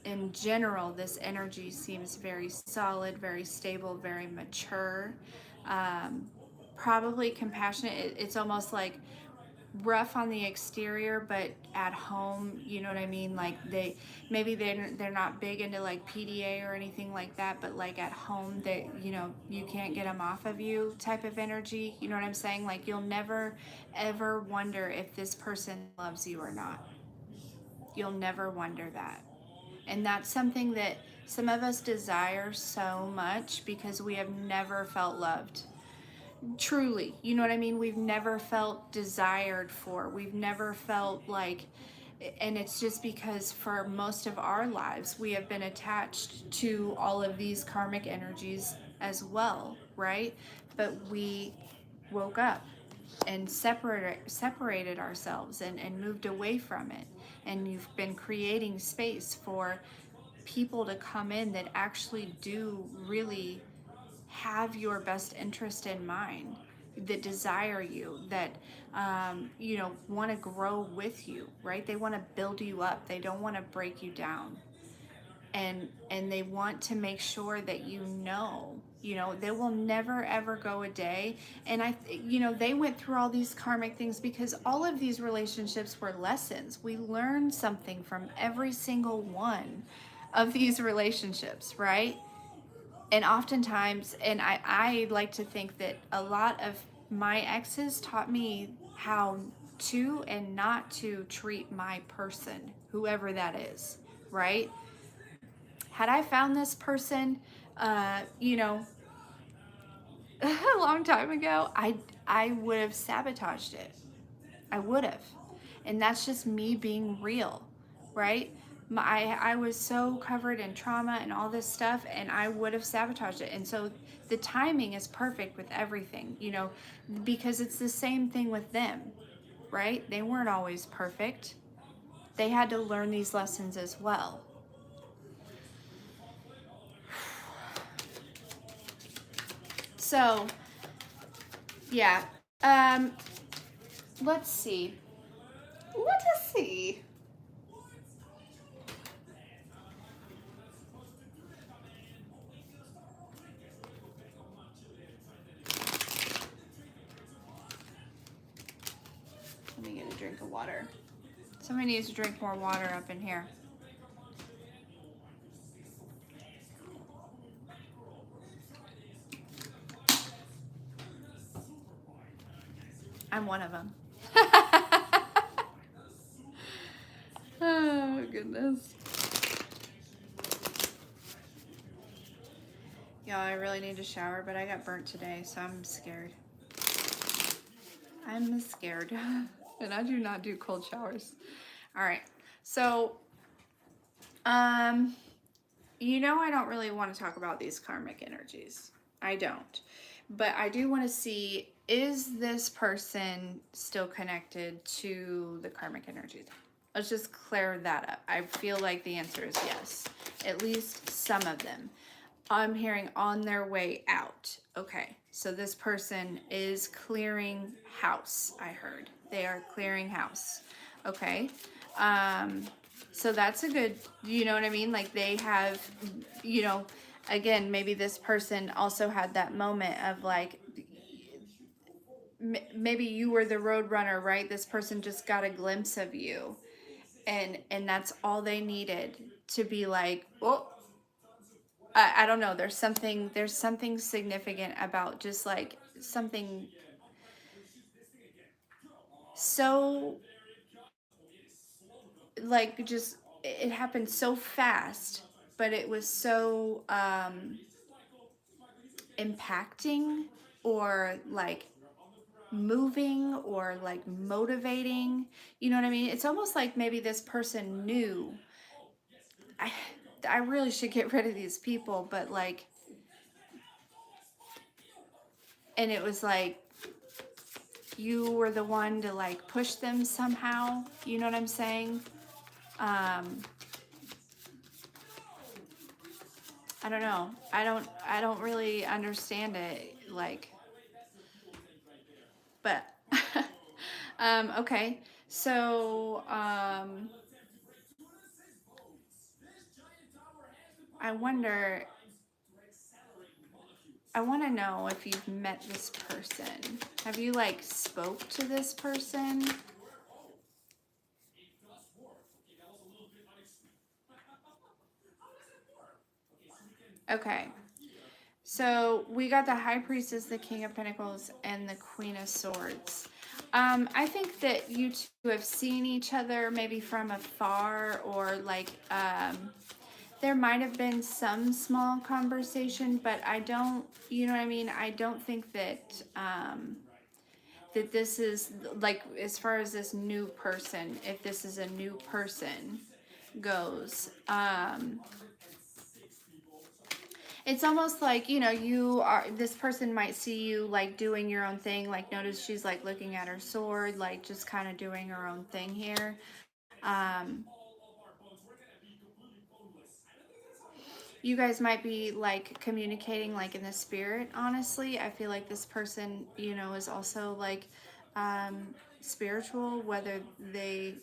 in general, this energy seems very solid, very stable, very mature, um, probably compassionate. It's almost like rough on the exterior, but at home, you know what I mean? Like they're not big into like PDA or anything like that, but like at home, they, you know, you can't get them off of you type of energy. You know what I'm saying? Like you'll never ever wonder if this person loves you or not. You'll never wonder that. And that's something that some of us desire so much because we have never felt loved. Truly, you know what I mean? We've never felt desired for. We've never felt like, and it's just because for most of our lives, we have been attached to all of these karmic energies as well, right? But we woke up and separated ourselves and moved away from it. And you've been creating space for people to come in that actually do really have your best interest in mind, that desire you, that you know, want to grow with you, right? They want to build you up. They don't want to break you down, and they want to make sure that you know, they will never ever go a day. And you know, they went through all these karmic things because all of these relationships were lessons. We learned something from every single one of these relationships, right? And oftentimes, and I like to think that a lot of my exes taught me how to and not to treat my person, whoever that is, right? Had I found this person, you know, a long time ago, I would have sabotaged it. I would have. And that's just me being real, right? I was so covered in trauma and all this stuff, and I would have sabotaged it. And so the timing is perfect with everything, you know, because it's the same thing with them, right? They weren't always perfect. They had to learn these lessons as well. So, yeah. Um, let's see. Let us see. Let me get a drink of water. Somebody needs to drink more water up in here. I'm one of them. Oh, goodness. Y'all, I really need to shower, but I got burnt today, so I'm scared. I'm scared. And I do not do cold showers. All right. So, you know, I don't really want to talk about these karmic energies. I don't. But I do want to see, is this person still connected to the karmic energies? Let's just clear that up. I feel like the answer is yes. At least some of them. I'm hearing on their way out. Okay, so this person is clearing house, I heard. They are clearing house. Okay. So that's a good, you know what I mean? Like they have, you know, again, maybe this person also had that moment of like, maybe you were the road runner, right? This person just got a glimpse of you, and that's all they needed to be like, oh, I don't know. There's something significant about just like something so like just it happened so fast, but it was so impacting or like moving or like motivating. You know what I mean? It's almost like maybe this person knew I I really should get rid of these people, but like and it was like you were the one to like push them somehow. You know what I'm saying? I don't know. I don't really understand it, like, but okay. So I wonder, I want to know if you've met this person. Have you like spoke to this person? Okay. So we got the High Priestess, the King of Pentacles, and the Queen of Swords. I think that you two have seen each other maybe from afar, or like there might have been some small conversation, but I don't, you know what I mean? I don't think that that this is like, as far as this new person, if this is a new person goes, it's almost like, you know, you are, this person might see you like doing your own thing. Like, notice she's like looking at her sword, like just kind of doing her own thing here. Um, you guys might be like communicating like in the spirit, honestly. I feel like this person, you know, is also like spiritual, whether they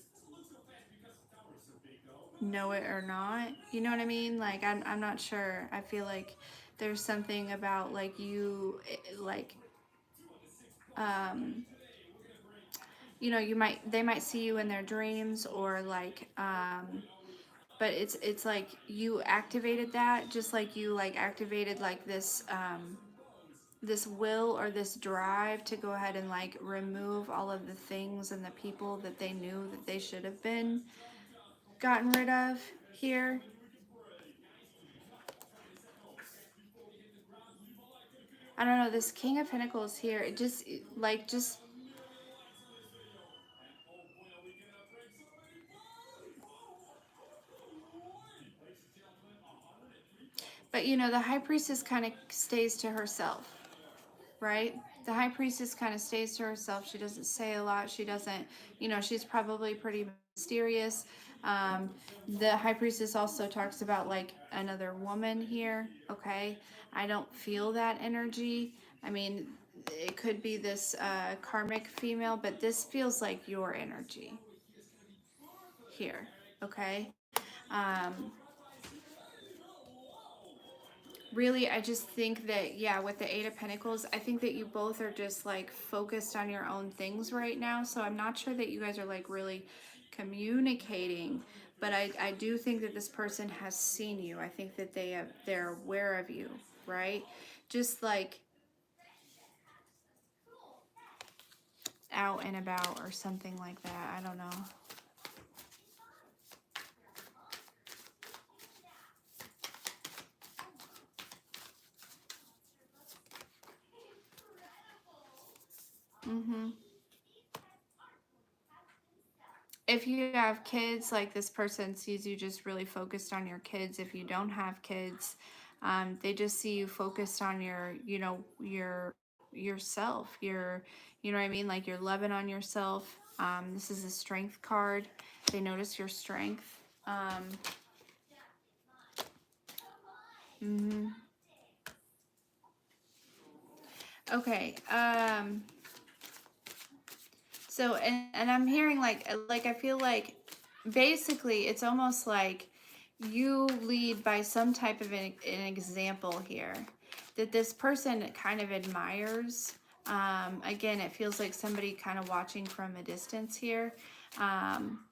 know it or not. You know what I mean? Like, I'm not sure. I feel like there's something about like you, like, um, you know, they might see you in their dreams, or like, but it's like you activated that, just like you like activated like this, this will or this drive to go ahead and like remove all of the things and the people that they knew that they should have been gotten rid of here. I don't know, this King of Pentacles here, it just like just, but you know, the High Priestess kind of stays to herself, right? The High Priestess kind of stays to herself. She doesn't say a lot. She doesn't, you know, she's probably pretty mysterious. Um, the High Priestess also talks about like another woman here, okay? I don't feel that energy. I mean, it could be this karmic female, but this feels like your energy here, okay? Um, Really, I just think that, yeah, with the Eight of Pentacles, I think that you both are just like focused on your own things right now. So I'm not sure that you guys are like really communicating, but I do think that this person has seen you. I think that they're aware of you, right? Just like out and about or something like that. I don't know. Mm-hmm. If you have kids, like this person sees you just really focused on your kids. If you don't have kids, they just see you focused on your, you know, yourself. You know what I mean? Like you're loving on yourself. This is a strength card. They notice your strength. Mm-hmm. Okay. So, and I'm hearing like I feel like basically it's almost like you lead by some type of an example here that this person kind of admires. Again, it feels like somebody kind of watching from a distance here. Um,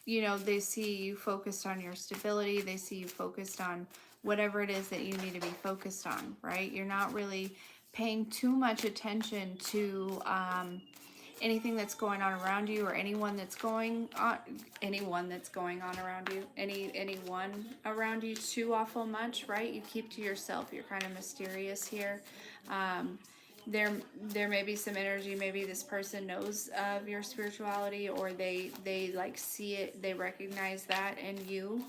you know, they see you focused on your stability. They see you focused on whatever it is that you need to be focused on, right? You're not really paying too much attention to anything that's going on around you, or anyone that's going on around you, anyone around you too awful much, right? You keep to yourself. You're kind of mysterious here. um, there may be some energy, maybe this person knows of your spirituality, or they like see it, they recognize that in you,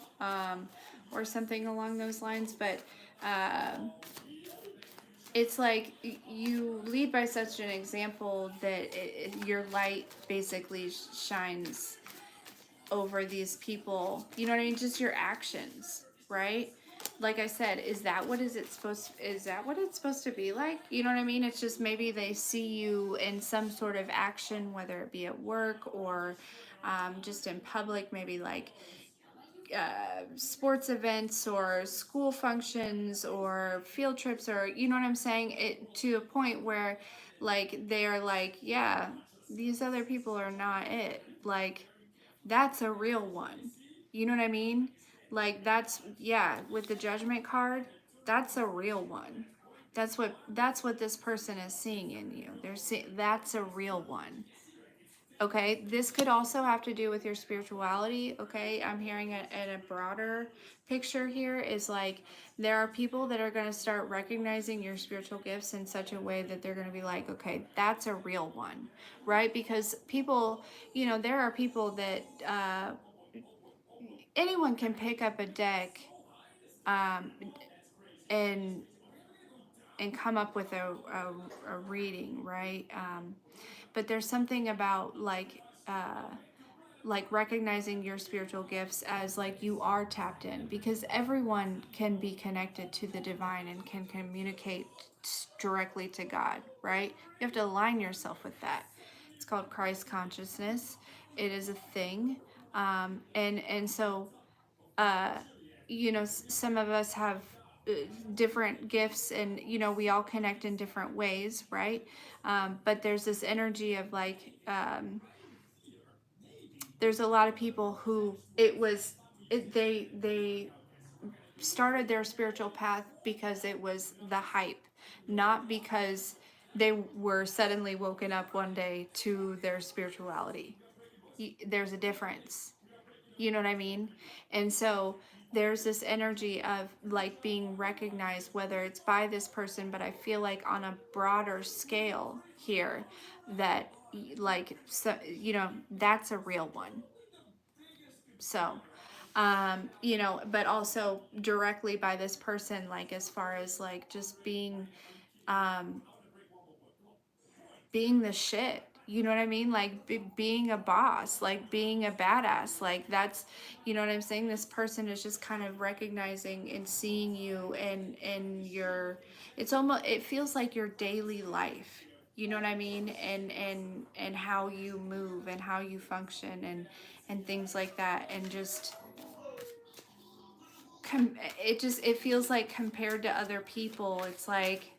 or something along those lines. But it's like you lead by such an example that your light basically shines over these people. You know what I mean? Just your actions, right? Like I said, is that what it's supposed to be like? You know what I mean? It's just maybe they see you in some sort of action, whether it be at work or just in public, maybe like sports events or school functions or field trips, or you know what I'm saying, it to a point where like they're like, yeah, these other people are not it, like that's a real one. You know what I mean? Like that's, yeah, with the judgment card, that's a real one. That's what this person is seeing in you. That's a real one. Okay, this could also have to do with your spirituality. Okay, I'm hearing it in a broader picture here is like there are people that are going to start recognizing your spiritual gifts in such a way that they're going to be like, okay, that's a real one, right? Because people, there are people that anyone can pick up a deck um, and come up with a reading, right? But there's something about like recognizing your spiritual gifts as like you are tapped in, because everyone can be connected to the divine and can communicate directly to God, right? You have to align yourself with that. It's called Christ consciousness. It is a thing. And so some of us have uh, different gifts, and we all connect in different ways, right? But there's this energy of like there's a lot of people who they started their spiritual path because it was the hype, not because they were suddenly woken up one day to their spirituality. There's a difference. You know what I mean? And so there's this energy of like being recognized, whether it's by this person, but I feel like on a broader scale here that like, so, that's a real one. So, but also directly by this person, like as far as like just um, being the shit. You know what I mean? Like being a boss, like being a badass. Like that's, you know what I'm saying? This person is just kind of recognizing and seeing you and your, it's almost, it feels like your daily life. You know what I mean? And how you move and how you function and things like that. And just it feels like compared to other people, it's like,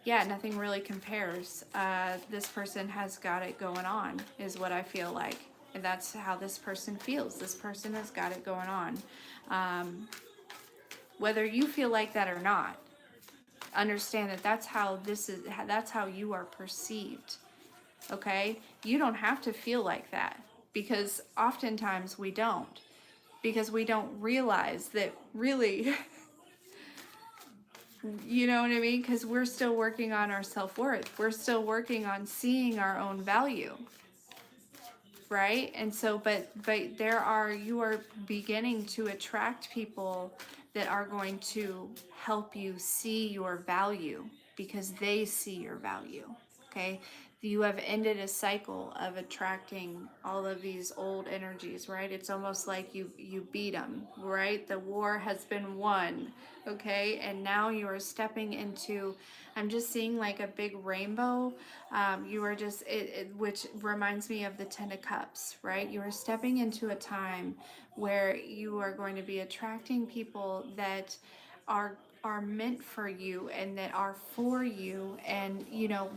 yeah, nothing really compares. This person has got it going on, is what I feel like. And that's how this person feels. This person has got it going on. Whether you feel like that or not, understand that that's how you are perceived. Okay? You don't have to feel like that, because oftentimes we don't. Because we don't realize that really you know what I mean? Because we're still working on our self-worth. We're still working on seeing our own value, right? And so, but you are beginning to attract people that are going to help you see your value because they see your value. Okay, you have ended a cycle of attracting all of these old energies, right? It's almost like you beat them, right? The war has been won. Okay, and now you are stepping into, I'm just seeing like a big rainbow. You are just which reminds me of the 10 of Cups, right? You are stepping into a time where you are going to be attracting people that are meant for you and that are for you, and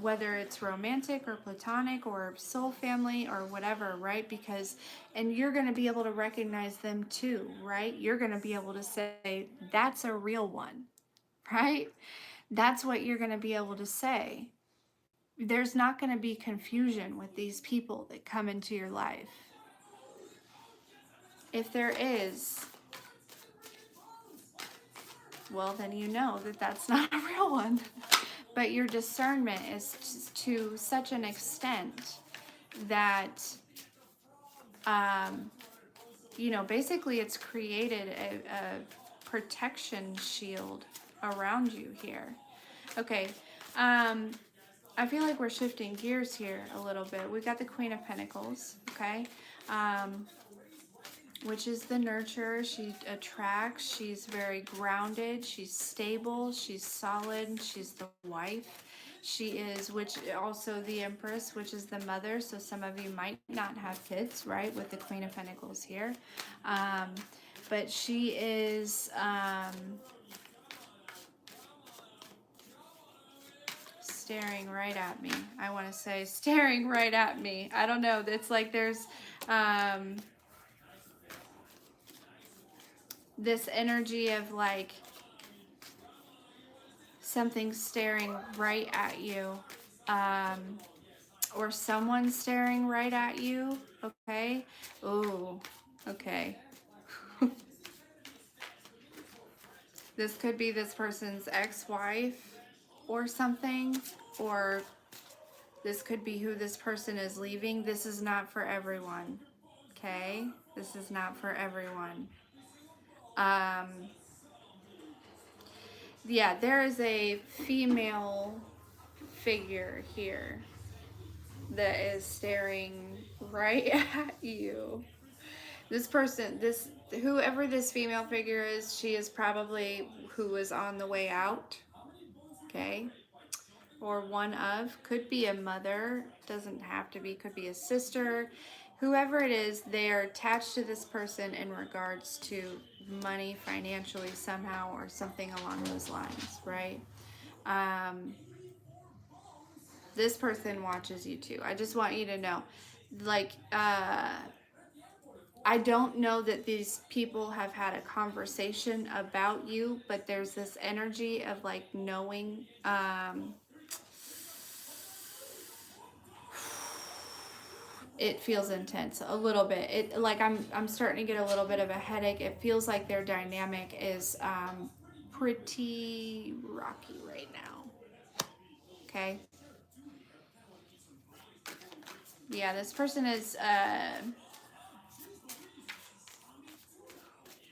whether it's romantic or platonic or soul family or whatever, right? Because and you're going to be able to recognize them too, right? You're going to be able to say that's a real one, right? That's what you're going to be able to say. There's not going to be confusion with these people that come into your life. If there is, well, then you know that that's not a real one. But your discernment is to such an extent that, basically it's created a protection shield around you here. Okay. I feel like we're shifting gears here a little bit. We got the Queen of Pentacles, okay? Which is the nurturer. She attracts. She's very grounded. She's stable. She's solid. She's the wife. She is, which also the Empress, which is the mother. So some of you might not have kids, right, with the Queen of Pentacles here. But she is... staring right at me. I want to say staring right at me. I don't know. It's like there's this energy of like something staring right at you, or someone staring right at you. Okay. Ooh. Okay. This could be this person's ex-wife or something, or this could be who this person is leaving. This is not for everyone. Okay? This is not for everyone. Yeah, there is a female figure here that is staring right at you. This person, whoever this female figure is, she is probably who is on the way out. Okay? Or one of, could be a mother, doesn't have to be, could be a sister. Whoever it is, they are attached to this person in regards to money, financially somehow, or something along those lines, right? This person watches you too. I just want you to know, like, I don't know that these people have had a conversation about you, but there's this energy of like knowing, it feels intense a little bit. It like I'm starting to get a little bit of a headache. It feels like their dynamic is pretty rocky right now. Okay. Yeah, this person is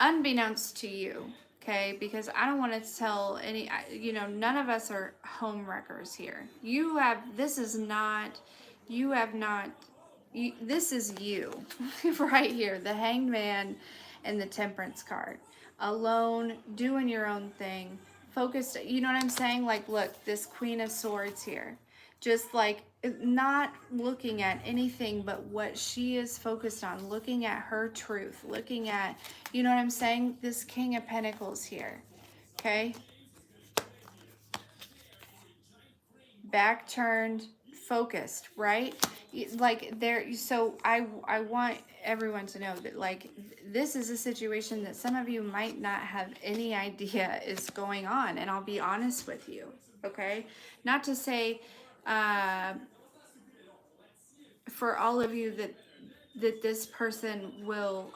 unbeknownst to you, okay? Because I don't want to tell any, you know, none of us are home wreckers here. You have, this is not, you have not, you, this is you right here, the Hanged Man and the Temperance card. Alone, doing your own thing, focused, you know what I'm saying? Like, look, this Queen of Swords here. Just like not looking at anything but what she is focused on, looking at her truth, looking at, you know what I'm saying? This King of Pentacles here, okay? Back turned, focused, right? Like there, so I want everyone to know that like this is a situation that some of you might not have any idea is going on, and I'll be honest with you, okay? Not to say for all of you that this person will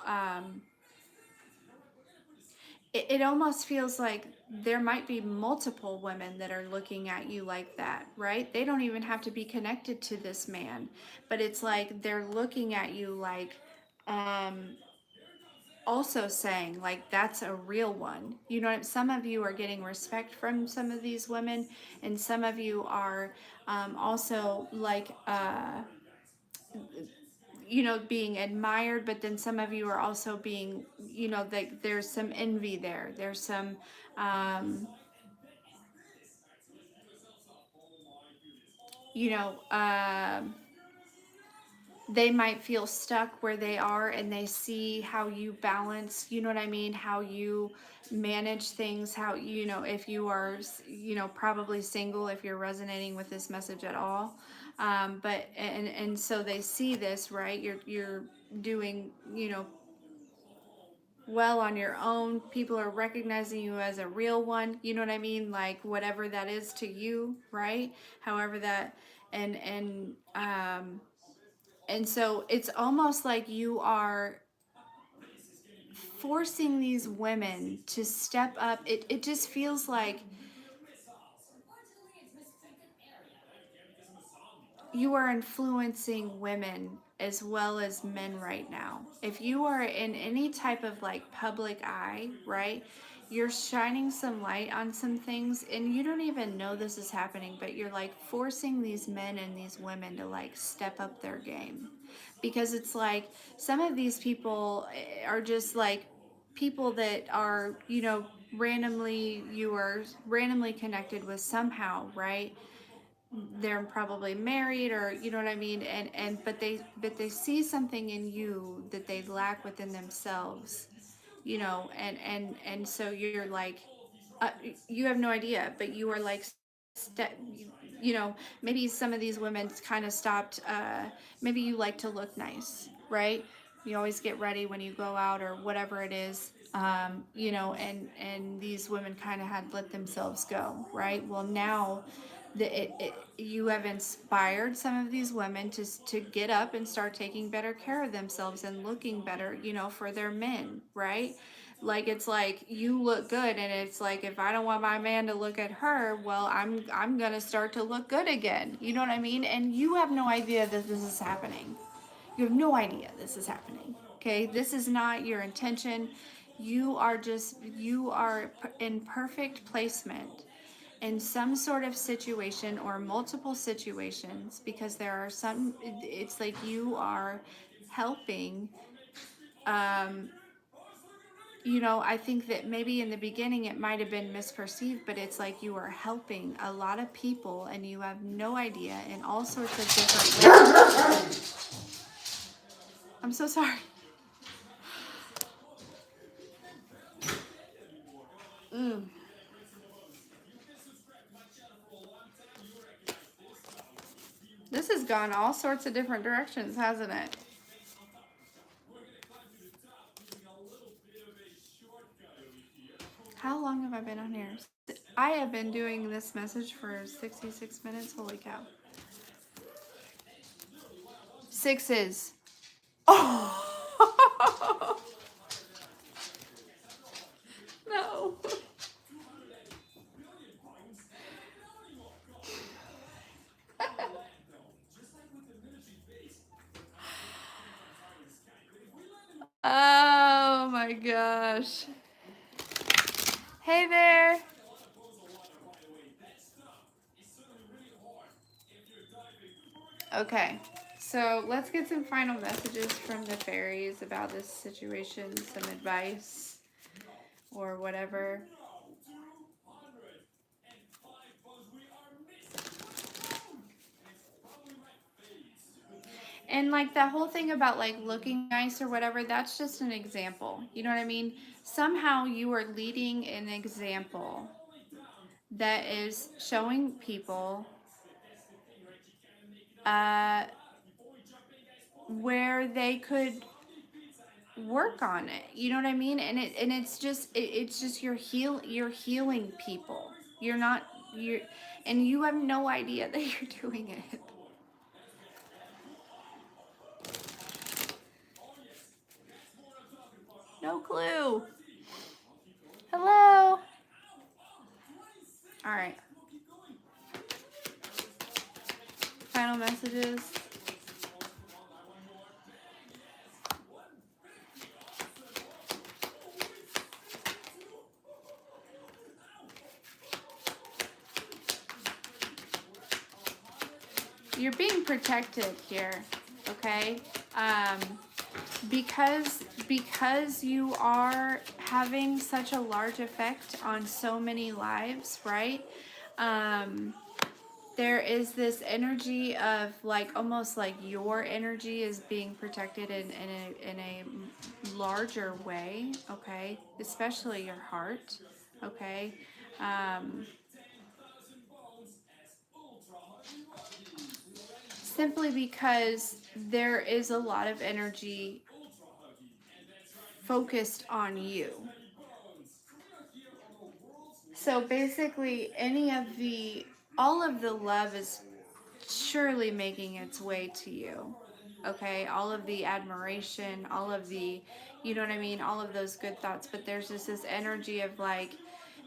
it almost feels like there might be multiple women that are looking at you like that, right? They don't even have to be connected to this man, but it's like they're looking at you like also saying like that's a real one. You know, some of you are getting respect from some of these women, and some of you are also like you know, being admired, but then some of you are also being, you know, like there's some envy there. There's some, you know, they might feel stuck where they are and they see how you balance, you know what I mean? How you manage things, how, you know, if you are, you know, probably single, if you're resonating with this message at all. And so they see this, right? You're doing, you know, well on your own. People are recognizing you as a real one, you know what I mean? Like whatever that is to you, right? However that, and so it's almost like you are forcing these women to step up. It just feels like you are influencing women as well as men right now. If you are in any type of like public eye, right? You're shining some light on some things and you don't even know this is happening, but you're like forcing these men and these women to like step up their game. Because it's like some of these people are just like people that are, randomly, you are randomly connected with somehow, right? They're probably married, or you know what I mean, and but they see something in you that they lack within themselves, and so you're like, you have no idea, but you are like, maybe some of these women kind of stopped. Maybe you like to look nice, right? You always get ready when you go out or whatever it is, and these women kind of had let themselves go, right? Well, now you have inspired some of these women to get up and start taking better care of themselves and looking better, for their men, right? Like, it's like you look good, and it's like, if I don't want my man to look at her, well, I'm gonna start to look good again, you know what I mean? And you have no idea that this is happening. You have no idea this is happening. Okay, this is not your intention. You are in perfect placement in some sort of situation or multiple situations, because there are some, it's like you are helping. um I think that maybe in the beginning it might have been misperceived, but it's like you are helping a lot of people and you have no idea, in all sorts of different ways. I'm so sorry. Mm. This has gone all sorts of different directions, hasn't it? How long have I been on here? I have been doing this message for 66 minutes. Holy cow. Sixes. Oh! No. Oh my gosh. Hey there. Okay. So let's get some final messages from the fairies about this situation, some advice or whatever. And like that whole thing about like looking nice or whatever, that's just an example. You know what I mean? Somehow you are leading an example that is showing people uh, where they could work on it. You know what I mean? And it's just you're healing people. You're not you're and you have no idea that you're doing it. No clue. Hello. All right. Final messages. You're being protected here, okay? Because you are having such a large effect on so many lives, right? There is this energy of like, almost like your energy is being protected in a larger way, okay? Especially your heart, okay? Um, Simply because there is a lot of energy focused on you. So basically, all of the love is surely making its way to you. Okay, all of the admiration, all of the, you know what I mean, all of those good thoughts. But there's just this energy of like,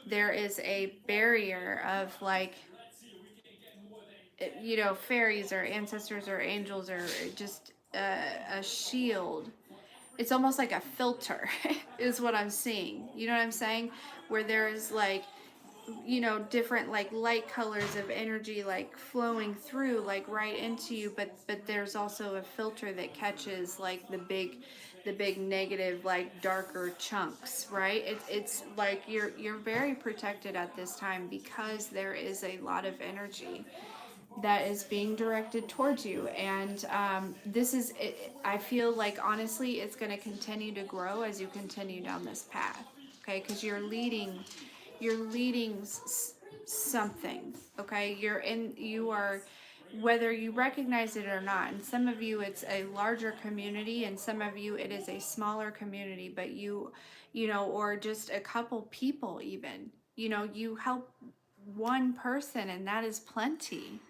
there is a barrier of like, fairies or ancestors or angels or just a shield. It's almost like a filter is what I'm seeing. You know what I'm saying? Where there's like, you know, different like light colors of energy like flowing through like right into you, but there's also a filter that catches like the big negative like darker chunks, right? It's like you're very protected at this time because there is a lot of energy that is being directed towards you. And this is it, I feel like honestly it's going to continue to grow as you continue down this path, okay? Because you're leading something, okay? You are, whether you recognize it or not, and some of you it's a larger community and some of you it is a smaller community, but you know, or just a couple people even, you know, you help one person and that is plenty,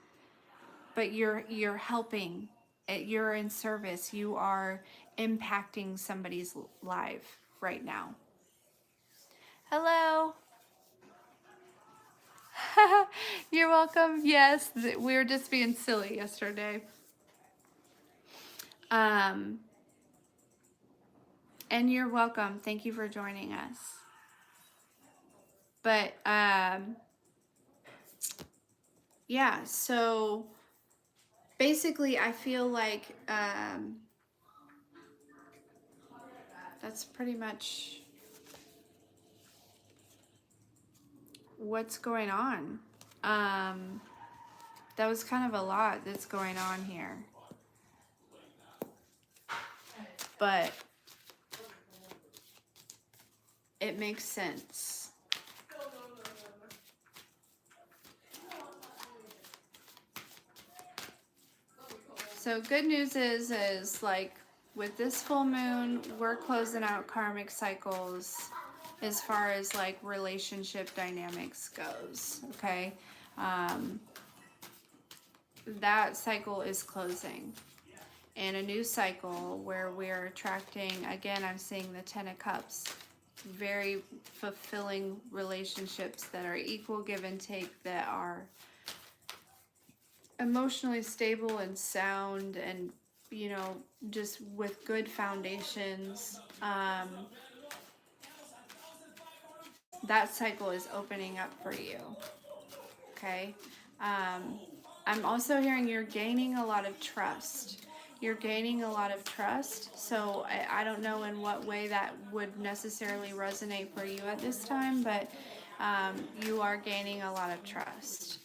but you're helping, you're in service, you are impacting somebody's life right now. Hello. You're welcome. Yes, we were just being silly yesterday. And you're welcome. Thank you for joining us. But yeah, so basically I feel like that's pretty much what's going on. That was kind of a lot that's going on here. But it makes sense. So good news is like with this full moon, we're closing out karmic cycles as far as like relationship dynamics goes, okay? That cycle is closing. And a new cycle where we're attracting, again, I'm seeing the Ten of Cups, very fulfilling relationships that are equal give and take, that are emotionally stable and sound and, you know, just with good foundations. That cycle is opening up for you, okay? I'm also hearing you're gaining a lot of trust. You're gaining a lot of trust, so I don't know in what way that would necessarily resonate for you at this time, but you are gaining a lot of trust.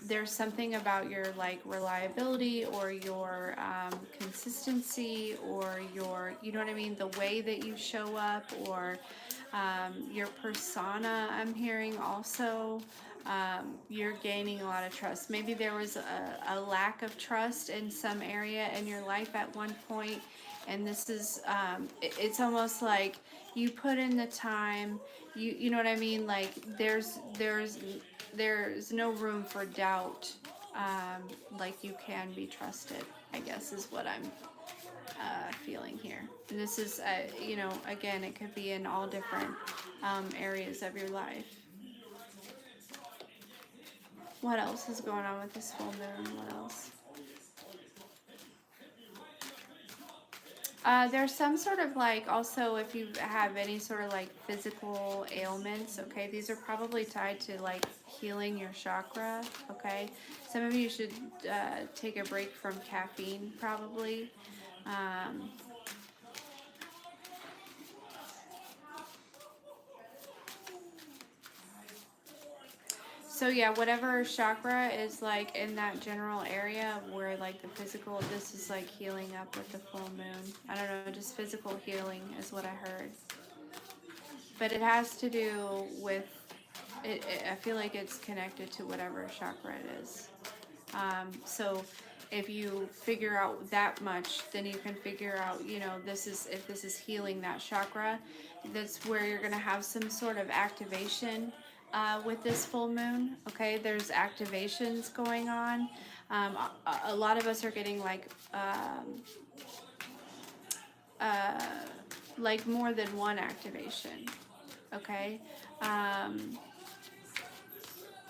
There's something about your like reliability or your consistency or your, you know what I mean, the way that you show up, or your persona, I'm hearing also. You're gaining a lot of trust. Maybe there was a lack of trust in some area in your life at one point, and this is it's almost like you put in the time, you know what I mean, like there's no room for doubt, like you can be trusted, I guess is what I'm feeling here. And this is you know, again, it could be in all different areas of your life. What else is going on with this full moon? What else? There's some sort of like, also if you have any sort of like physical ailments, okay, these are probably tied to like healing your chakra, okay? Some of you should take a break from caffeine probably. So yeah, whatever chakra is like in that general area where like the physical, this is like healing up with the full moon. I don't know, just physical healing is what I heard. But it has to do with, I feel like it's connected to whatever chakra it is. So if you figure out that much, then you can figure out, you know, this is, if this is healing that chakra, that's where you're going to have some sort of activation with this full moon. Okay, there's activations going on. A lot of us are getting like more than one activation. Okay,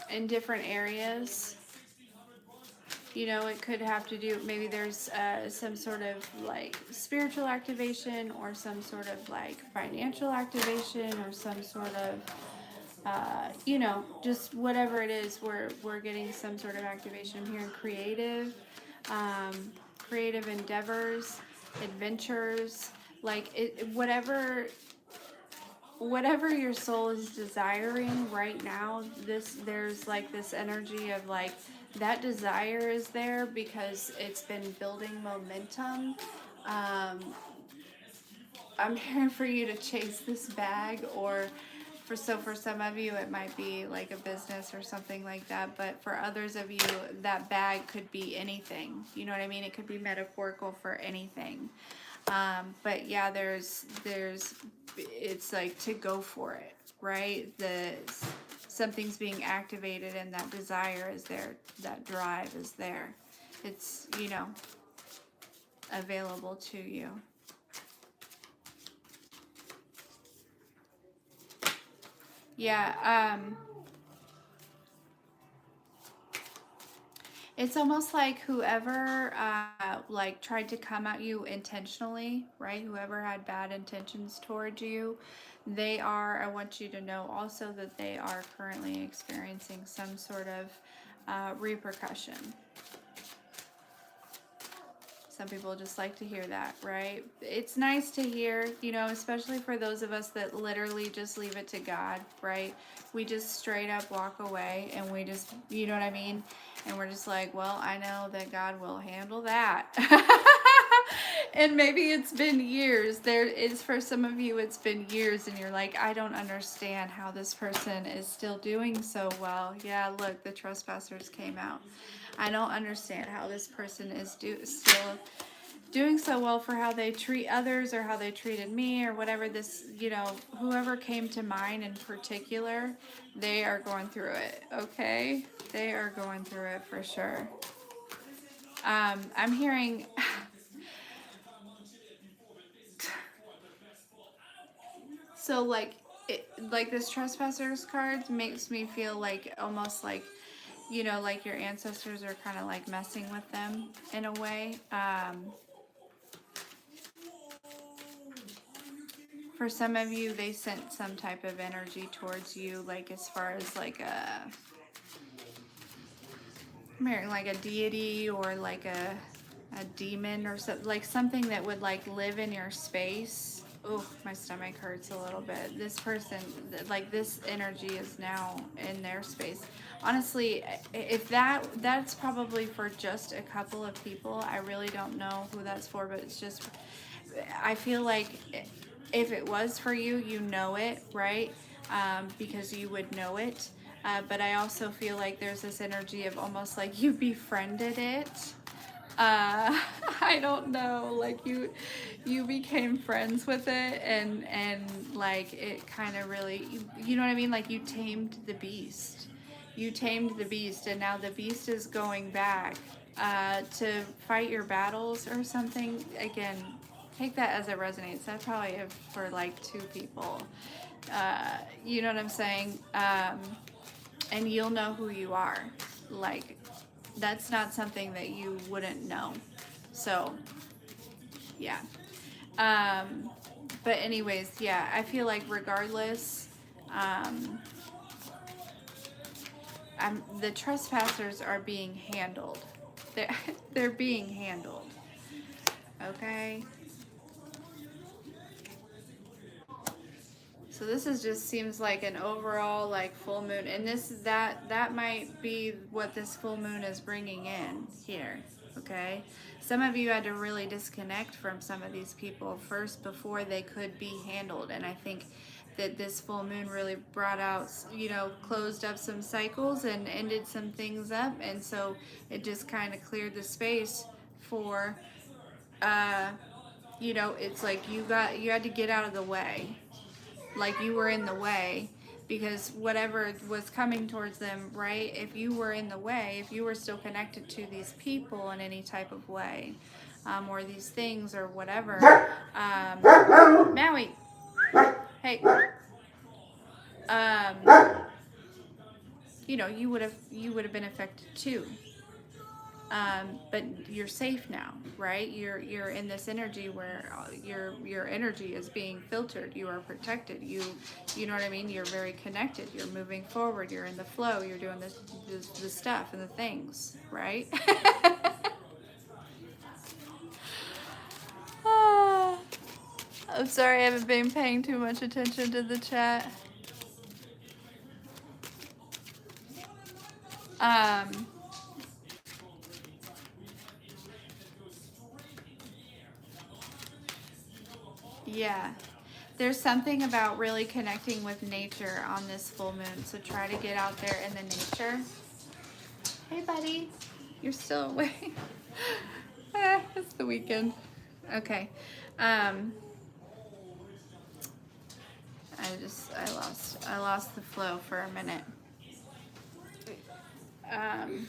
in different areas. You know, it could have to do, maybe there's some sort of like spiritual activation, or some sort of like financial activation, or some sort of, you know, just whatever it is, we're getting some sort of activation here in creative endeavors, adventures, like whatever your soul is desiring right now. There's like this energy of like that desire is there because it's been building momentum. I'm here for you to chase this bag, or for some of you it might be like a business or something like that, but for others of you that bag could be anything. You know what I mean? It could be metaphorical for anything. But yeah, there's it's like to go for it, right? Something's being activated, and that desire is there, that drive is there. It's, you know, available to you. Yeah, it's almost like whoever like tried to come at you intentionally, right? Whoever had bad intentions towards you, they are, I want you to know also that they are currently experiencing some sort of repercussion. Some people just like to hear that, right? It's nice to hear, you know, especially for those of us that literally just leave it to God, right? We just straight up walk away, and we just, you know what I mean? And we're just like, well, I know that God will handle that. And maybe it's been years. There is, for some of you, it's been years, and you're like, I don't understand how this person is still doing so well. Yeah, look, the trespassers came out. I don't understand how this person is still doing so well for how they treat others, or how they treated me, or whatever. This, you know, whoever came to mind in particular, they are going through it, okay? They are going through it for sure. I'm hearing... So like like this trespassers card makes me feel like almost like, you know, like your ancestors are kind of like messing with them in a way. For some of you, they sent some type of energy towards you, like as far as like like a deity, or like a demon, or something, like something that would like live in your space. Oh, my stomach hurts a little bit. This person, like this energy is now in their space. Honestly, if that's probably for just a couple of people. I really don't know who that's for, but it's just, I feel like if it was for you, you know it, right? Because you would know it. But I also feel like there's this energy of almost like you befriended it. I don't know, like you became friends with it, and like it kind of really, you know what I mean? Like you tamed the beast. You tamed the beast, and now the beast is going back to fight your battles or something. Again, take that as it resonates. That's probably for like 2 people. You know what I'm saying? And you'll know who you are. Like, that's not something that you wouldn't know. So, yeah. But anyways, yeah, I feel like regardless, the trespassers are being handled. They're being handled. Okay? So this is just seems like an overall like full moon, and that might be what this full moon is bringing in here. Okay, some of you had to really disconnect from some of these people first before they could be handled, and I think that this full moon really brought out, you know, closed up some cycles and ended some things up, and so it just kind of cleared the space for, you know, it's like you had to get out of the way. Like you were in the way, because whatever was coming towards them, right? If you were in the way, if you were still connected to these people in any type of way, or these things or whatever, Maui, hey, you know, you would have been affected too. but you're safe now, right? You're in this energy where your energy is being filtered. You are protected. You know what I mean? You're very connected. You're moving forward. You're in the flow. You're doing the stuff and the things, right? Ah, I'm sorry, I haven't been paying too much attention to the chat. Um, yeah. There's something about really connecting with nature on this full moon. So try to get out there in the nature. Hey, buddy. You're still awake. It's the weekend. Okay. Um, I lost the flow for a minute. Um,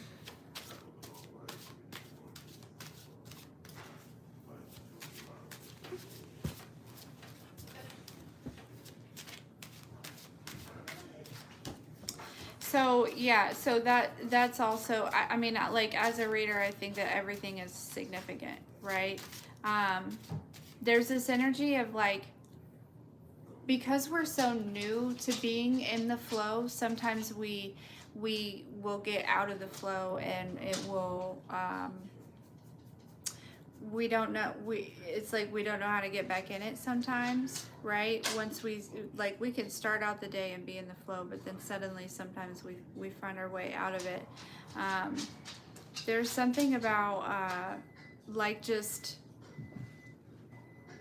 So yeah, so that's also I mean like as a reader I think that everything is significant, right? There's this energy of like because we're so new to being in the flow, sometimes we will get out of the flow and it will we don't know it's like we don't know how to get back in it sometimes, right? Once we can start out the day and be in the flow, but then suddenly sometimes we find our way out of it. There's something about like just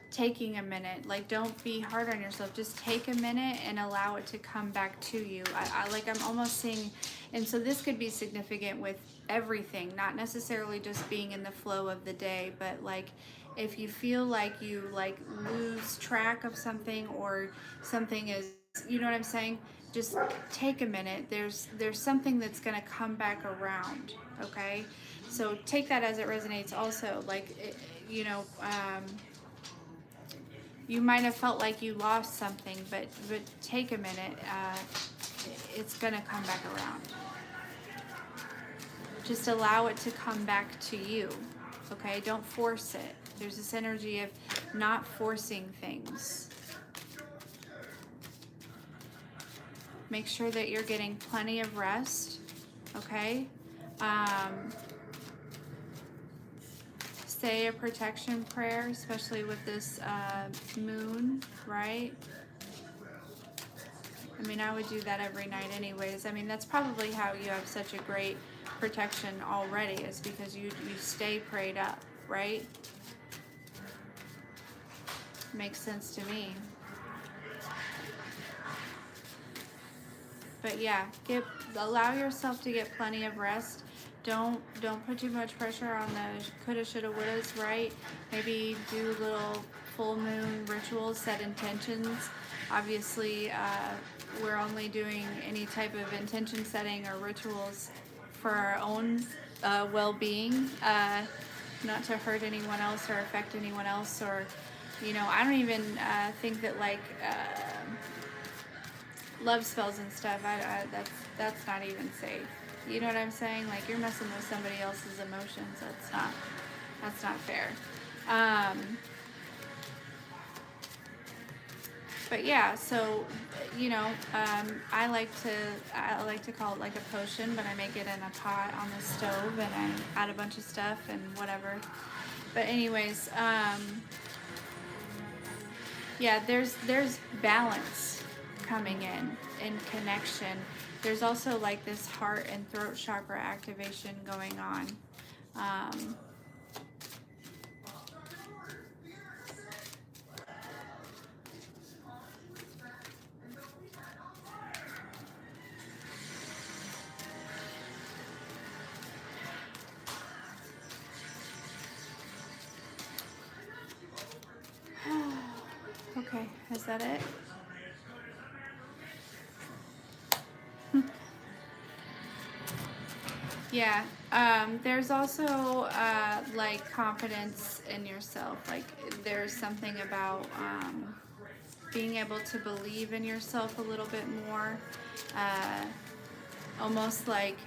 taking a minute. Like don't be hard on yourself, just take a minute and allow it to come back to you. I'm almost seeing, and so this could be significant with everything, not necessarily just being in the flow of the day, but like if you feel like you like lose track of something or something is, you know what I'm saying, just take a minute. There's something that's going to come back around. Okay, so take that as it resonates also, like you know, you might have felt like you lost something, but take a minute. It's gonna come back around. Just allow it to come back to you. Okay, don't force it. There's this energy of not forcing things. Make sure that you're getting plenty of rest. Okay. Say a protection prayer, especially with this moon, right? I mean, I would do that every night anyways. I mean, that's probably how you have such a great protection already, is because you stay prayed up, right? Makes sense to me. But yeah, allow yourself to get plenty of rest. Don't put too much pressure on the coulda, shoulda, wouldas, right? Maybe do little full moon rituals, set intentions. Obviously, we're only doing any type of intention setting or rituals for our own well-being, not to hurt anyone else or affect anyone else, or, you know, I don't even think that like love spells and stuff. That's not even safe. You know what I'm saying? Like you're messing with somebody else's emotions. That's not fair. But yeah, so you know, I like to call it like a potion, but I make it in a pot on the stove and I add a bunch of stuff and whatever. But anyways, yeah, there's balance coming in connection. There's also like this heart and throat chakra activation going on. Okay, is that it? Yeah, there's also like confidence in yourself. Like there's something about being able to believe in yourself a little bit more. almost like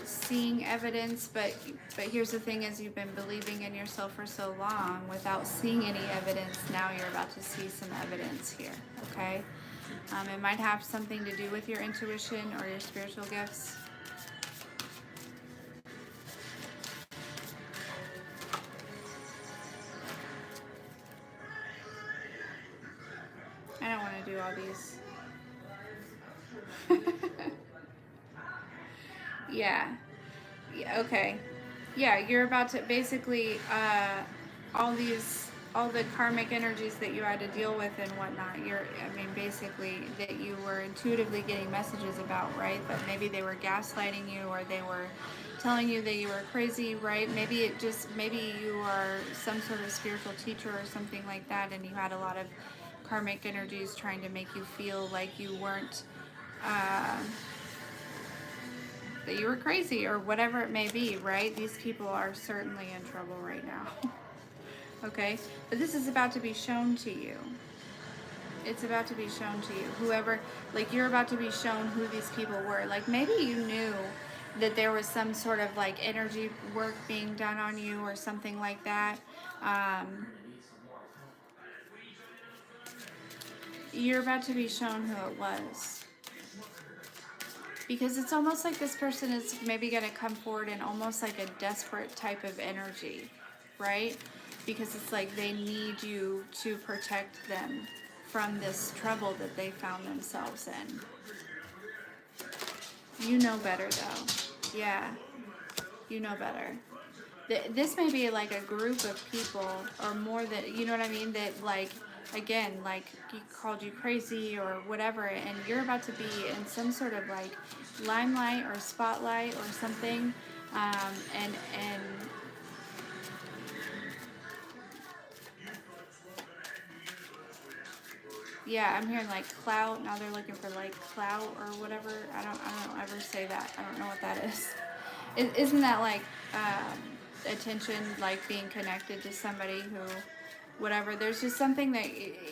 seeing evidence, but here's the thing: is you've been believing in yourself for so long without seeing any evidence. Now you're about to see some evidence here. Okay, it might have something to do with your intuition or your spiritual gifts. I don't want to do all these. Yeah. Yeah, okay. Yeah, you're about to basically all the karmic energies that you had to deal with and whatnot. I mean, basically that you were intuitively getting messages about, right? But maybe they were gaslighting you, or they were telling you that you were crazy, right? Maybe you are some sort of spiritual teacher or something like that, and you had a lot of karmic energies trying to make you feel like you weren't. Uh, that you were crazy or whatever it may be, right? These people are certainly in trouble right now. Okay? But this is about to be shown to you. It's about to be shown to you. Whoever, like, you're about to be shown who these people were. Like, maybe you knew that there was some sort of like energy work being done on you or something like that. You're about to be shown who it was. Because it's almost like this person is maybe going to come forward in almost like a desperate type of energy, right? Because it's like they need you to protect them from this trouble that they found themselves in. You know better though. Yeah, you know better. This may be like a group of people or more that, you know what I mean, that like, again, like he called you crazy or whatever, and you're about to be in some sort of like limelight or spotlight or something, and yeah, I'm hearing like clout. Now they're looking for like clout or whatever. I don't ever say that. I don't know what that is. Isn't that like attention, like being connected to somebody who, whatever? There's just something that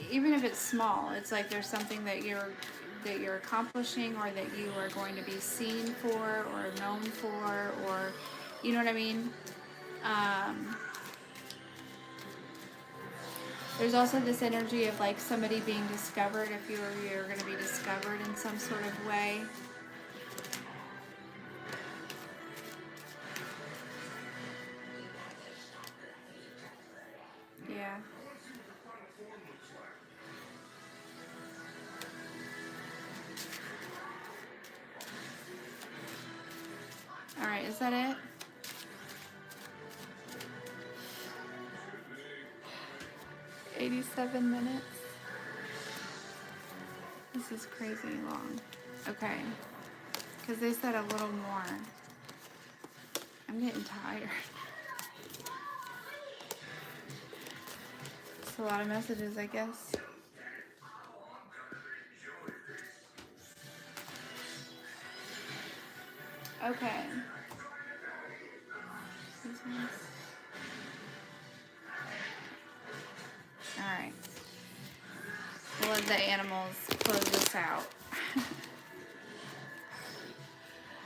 even if it's small, it's like there's something that you're accomplishing or that you are going to be seen for or known for, or you know what I mean. There's also this energy of like somebody being discovered, if you're going to be discovered in some sort of way. Yeah. All right, is that it? $87 minutes. This is crazy long. Okay. Because they said a little more. I'm getting tired. It's a lot of messages, I guess. Okay. Alright. We'll let the animals close this out.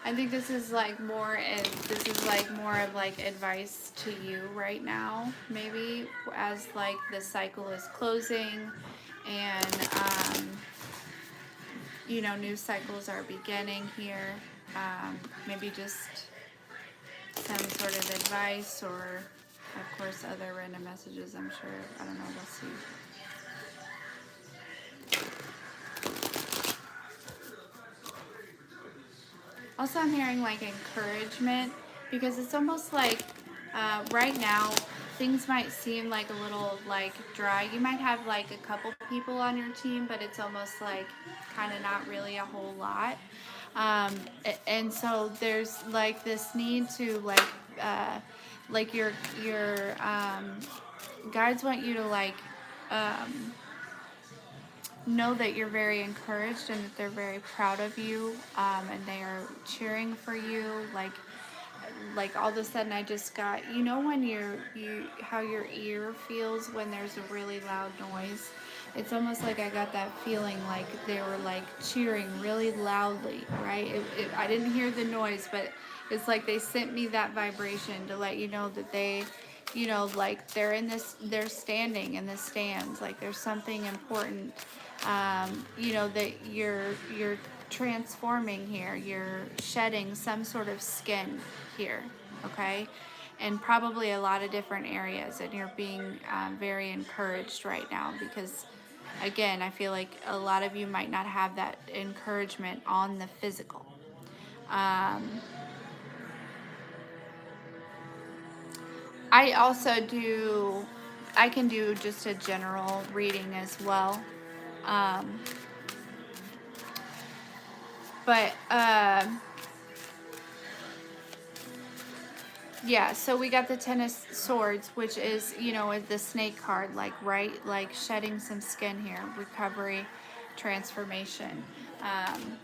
I think this is like more of like advice to you right now, maybe, as like the cycle is closing and new cycles are beginning here. Maybe just some sort of advice, or of course other random messages, I'm sure. I don't know, we'll see. Also, I'm hearing like encouragement, because it's almost like right now things might seem like a little like dry. You might have like a couple people on your team, but it's almost like kind of not really a whole lot. And so there's like this need to like your guides want you to like know that you're very encouraged and that they're very proud of you, and they are cheering for you, like all of a sudden I just got, you know, when how your ear feels when there's a really loud noise. It's almost like I got that feeling like they were like cheering really loudly, right? I didn't hear the noise, but it's like they sent me that vibration to let you know that they, you know, like they're standing in the stands, like there's something important, you know, that you're transforming here, you're shedding some sort of skin here, okay? And probably a lot of different areas, and you're being very encouraged right now because, again, I feel like a lot of you might not have that encouragement on the physical. I also do, I can do just a general reading as well. Um, but yeah, so we got the Ten of Swords, which is, you know, the snake card, like, right? Like shedding some skin here, recovery, transformation. Um,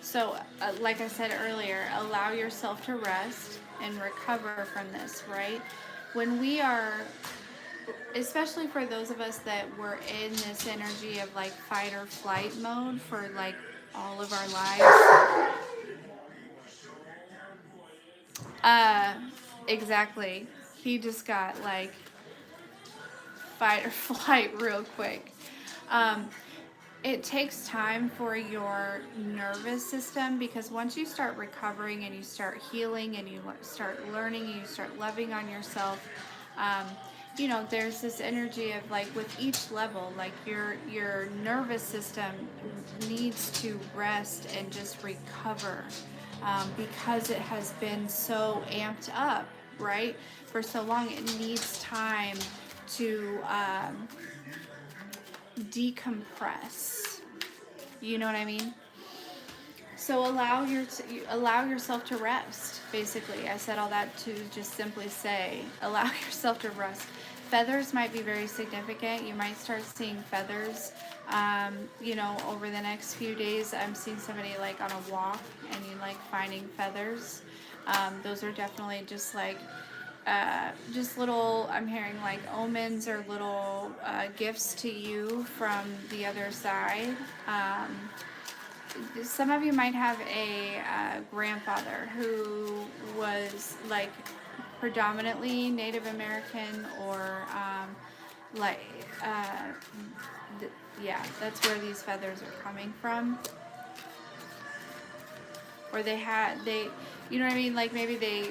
so, like I said earlier, allow yourself to rest and recover from this, right? When we are, especially for those of us that were in this energy of like fight or flight mode for like all of our lives, uh, exactly. He just got like fight or flight real quick. Um, it takes time for your nervous system, because once you start recovering and you start healing and you start learning and you start loving on yourself, um, you know, there's this energy of like with each level, like your nervous system needs to rest and just recover, because it has been so amped up, right, for so long. It needs time to decompress. You know what I mean? So allow yourself to rest. Basically, I said all that to just simply say allow yourself to rest. Feathers might be very significant. You might start seeing feathers. You know, over the next few days, I'm seeing somebody like on a walk and you like finding feathers. Those are definitely just little, I'm hearing like omens or little gifts to you from the other side. Some of you might have a grandfather who was like predominantly Native American, or like, uh, yeah, that's where these feathers are coming from. Or you know what I mean? Like maybe the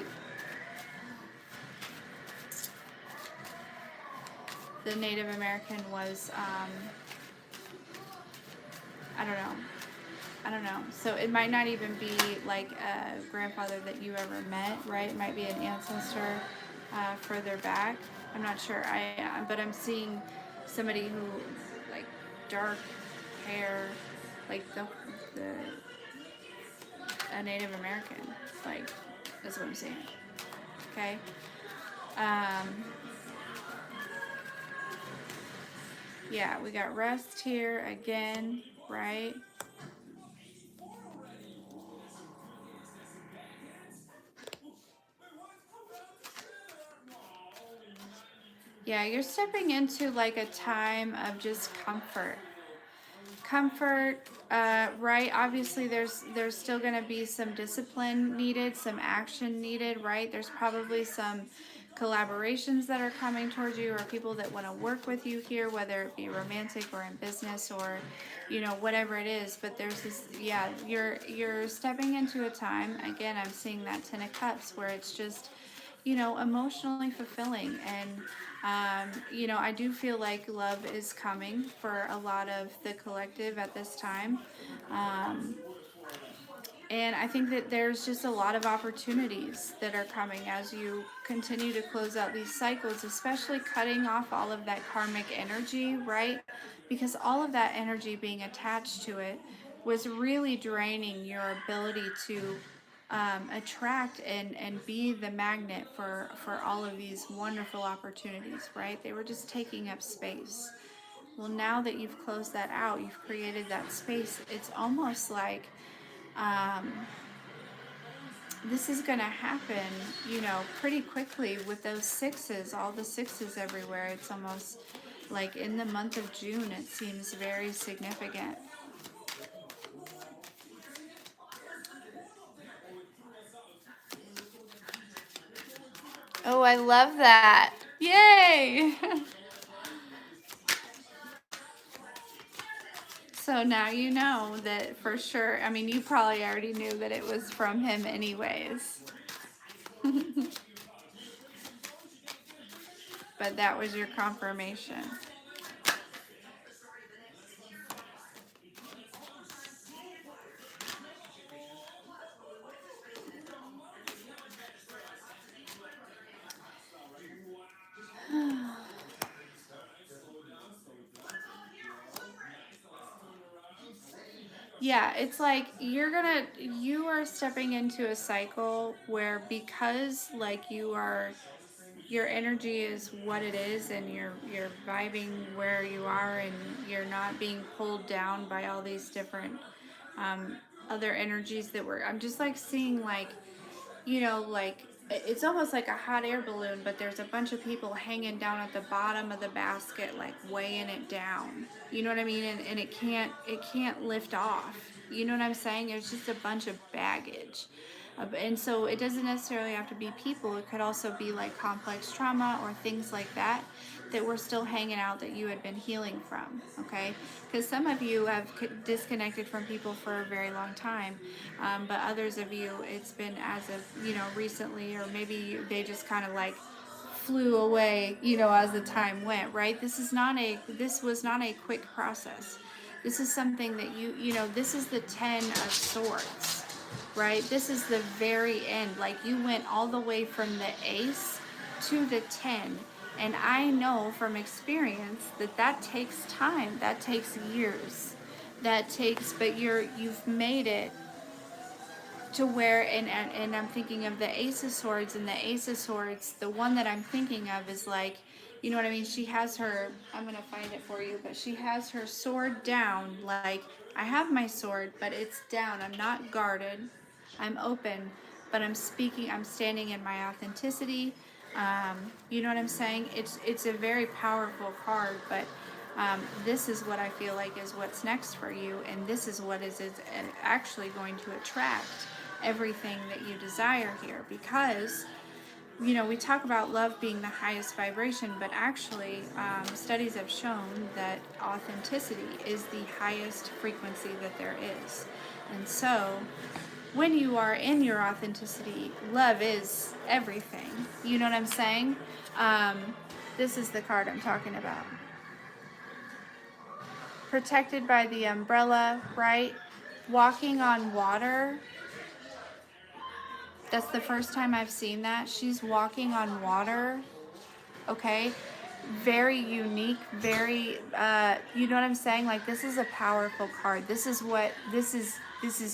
Native American was, I don't know. I don't know. So it might not even be like a grandfather that you ever met, right? It might be an ancestor further back. I'm not sure. But I'm seeing somebody who like dark hair, like the a Native American. Like that's what I'm seeing. Okay. Um, yeah, we got rest here again, right? Yeah, you're stepping into like a time of just comfort, right? Obviously there's still going to be some discipline needed, some action needed, right? There's probably some collaborations that are coming towards you, or people that want to work with you here, whether it be romantic or in business, or you know, whatever it is. But there's this, yeah, you're stepping into a time, again, I'm seeing that Ten of Cups, where it's just, you know, emotionally fulfilling. And you know, I do feel like love is coming for a lot of the collective at this time. Um, and I think that there's just a lot of opportunities that are coming as you continue to close out these cycles, especially cutting off all of that karmic energy, right? Because all of that energy being attached to it was really draining your ability to attract and be the magnet for all of these wonderful opportunities, right? They were just taking up space. Well, now that you've closed that out, you've created that space, it's almost like, um, this is going to happen, you know, pretty quickly with those sixes, all the sixes everywhere. It's almost like in the month of June, it seems very significant. Oh, I love that. Yay! So now you know that for sure. I mean, you probably already knew that it was from him anyways. But that was your confirmation. Yeah, it's like you are stepping into a cycle where, because like your energy is what it is, and you're vibing where you are, and you're not being pulled down by all these different um, other energies that were. I'm just like seeing, like, you know, like it's almost like a hot air balloon, but there's a bunch of people hanging down at the bottom of the basket, like weighing it down. You know what I mean? And it can't lift off. You know what I'm saying? It's just a bunch of baggage. And so it doesn't necessarily have to be people. It could also be like complex trauma or things like that that were still hanging out that you had been healing from. Okay, because some of you have disconnected from people for a very long time, but others of you, it's been as of, you know, recently, or maybe they just kind of like flew away, you know, as the time went. Right? This was not a quick process. This is something that you know, this is the 10 of swords, right? This is the very end. Like, you went all the way from the ace to the 10. And I know from experience that that takes time. That takes years. That takes, but you've made it to where, and I'm thinking of the Ace of Swords, and the Ace of Swords, the one that I'm thinking of is like, you know what I mean? She has her, I'm going to find it for you, but she has her sword down. Like, I have my sword, but it's down. I'm not guarded. I'm open, but I'm speaking, I'm standing in my authenticity. You know what I'm saying? It's a very powerful card, but this is what I feel like is what's next for you, and this is what is actually going to attract everything that you desire here. Because, you know, we talk about love being the highest vibration, but actually studies have shown that authenticity is the highest frequency that there is. And so when you are in your authenticity, love is everything. You know what I'm saying? This is the card I'm talking about. Protected by the umbrella, right? Walking on water. That's the first time I've seen that. She's walking on water. Okay. Very unique, very, you know what I'm saying? Like, this is a powerful card. This is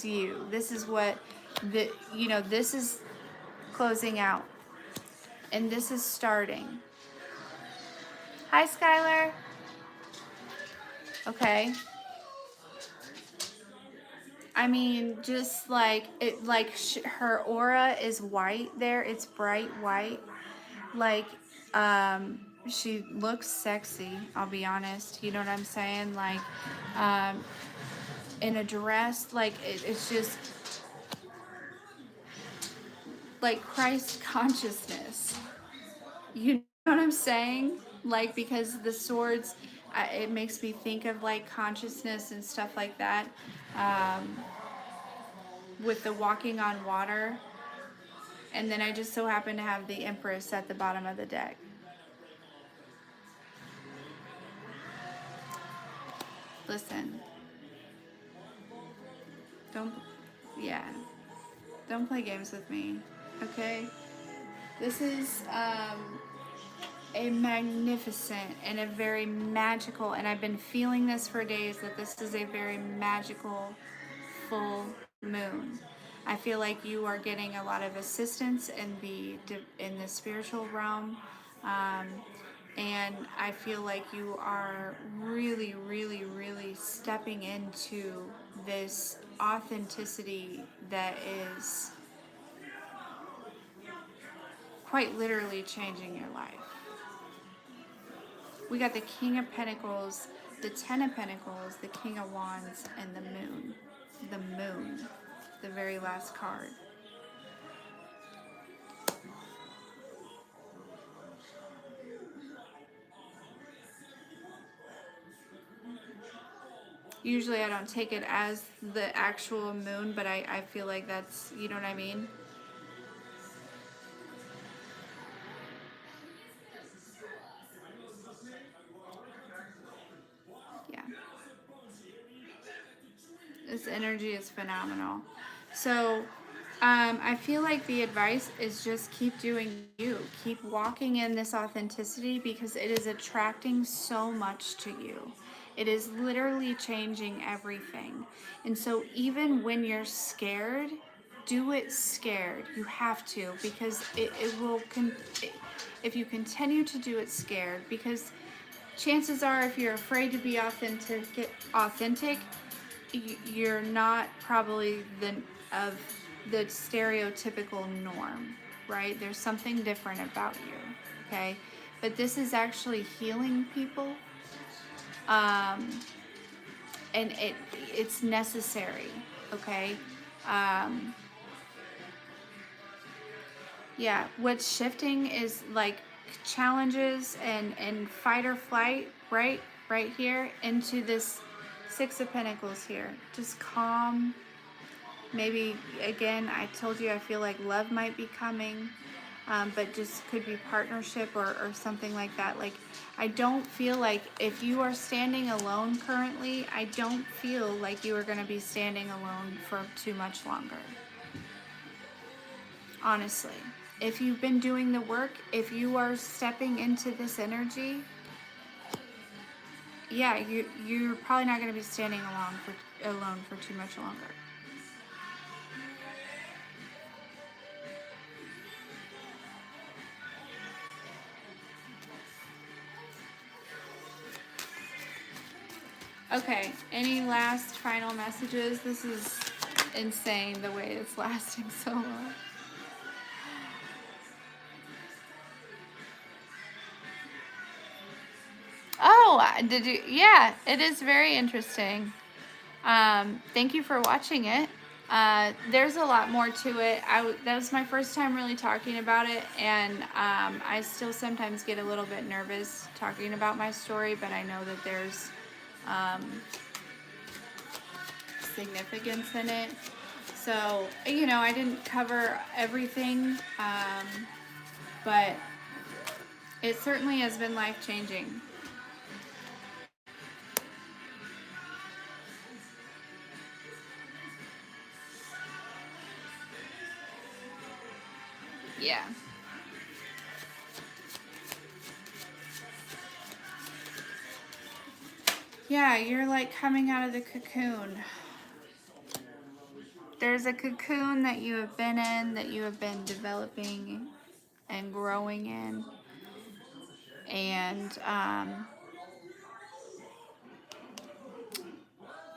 you. This is what, you know, this is closing out. And this is starting. Hi, Skylar. Okay. I mean, just like it, like her aura is white there. It's bright white. Like, she looks sexy. I'll be honest. You know what I'm saying? Like, um, in a dress. Like, it's just like Christ consciousness. You know what I'm saying? Like, because the swords, it makes me think of like consciousness and stuff like that. Um, with the walking on water. And then I just so happen to have the Empress at the bottom of the deck. Listen, don't, yeah, don't play games with me, okay? This is a magnificent and a very magical, and I've been feeling this for days, that this is a very magical full moon. I feel like you are getting a lot of assistance in the spiritual realm, um, and I feel like you are really, really, really stepping into this authenticity that is quite literally changing your life. We got the King of Pentacles, the Ten of Pentacles, the King of Wands, and the Moon. The Moon, the very last card. Usually I don't take it as the actual moon, but I feel like that's, you know what I mean? Yeah. This energy is phenomenal. So, I feel like the advice is just keep doing you. Keep walking in this authenticity because it is attracting so much to you. It is literally changing everything. And so, even when you're scared, do it scared. You have to because it will, if you continue to do it scared, because chances are if you're afraid to be authentic, you're not probably of the stereotypical norm, right? There's something different about you, okay? But this is actually healing people, and it's necessary, okay? Um, yeah, what's shifting is like challenges and fight or flight, right here into this Six of Pentacles here. Just calm. Maybe, again, I told you I feel like love might be coming, but just could be partnership or something like that. Like, I don't feel like if you are standing alone currently, I don't feel like you are going to be standing alone for too much longer. Honestly. If you've been doing the work, if you are stepping into this energy, yeah, you're probably not going to be standing alone for too much longer. Okay, any last final messages? This is insane the way it's lasting so long. Oh, did you? Yeah, it is very interesting. Thank you for watching it. There's a lot more to it. That was my first time really talking about it, and I still sometimes get a little bit nervous talking about my story, but I know that there's significance in it. So, you know, I didn't cover everything, but it certainly has been life-changing. Yeah. Yeah, you're like coming out of the cocoon. There's a cocoon that you have been in, that you have been developing and growing in. And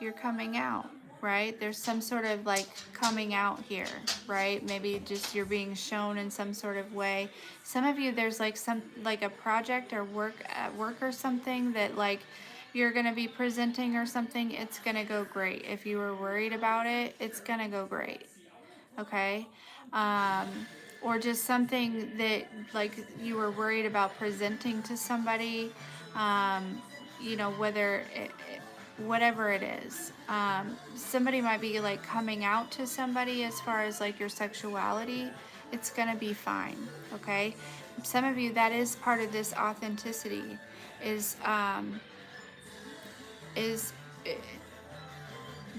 you're coming out, right? There's some sort of like coming out here, right? Maybe just you're being shown in some sort of way. Some of you, there's like a project or work at work or something that like you're going to be presenting or something. It's going to go great. If you were worried about it, it's going to go great. Okay. Or just something that like you were worried about presenting to somebody, you know, whatever it is. Somebody might be like coming out to somebody as far as like your sexuality. It's gonna be fine, okay? Some of you, that is part of this authenticity, is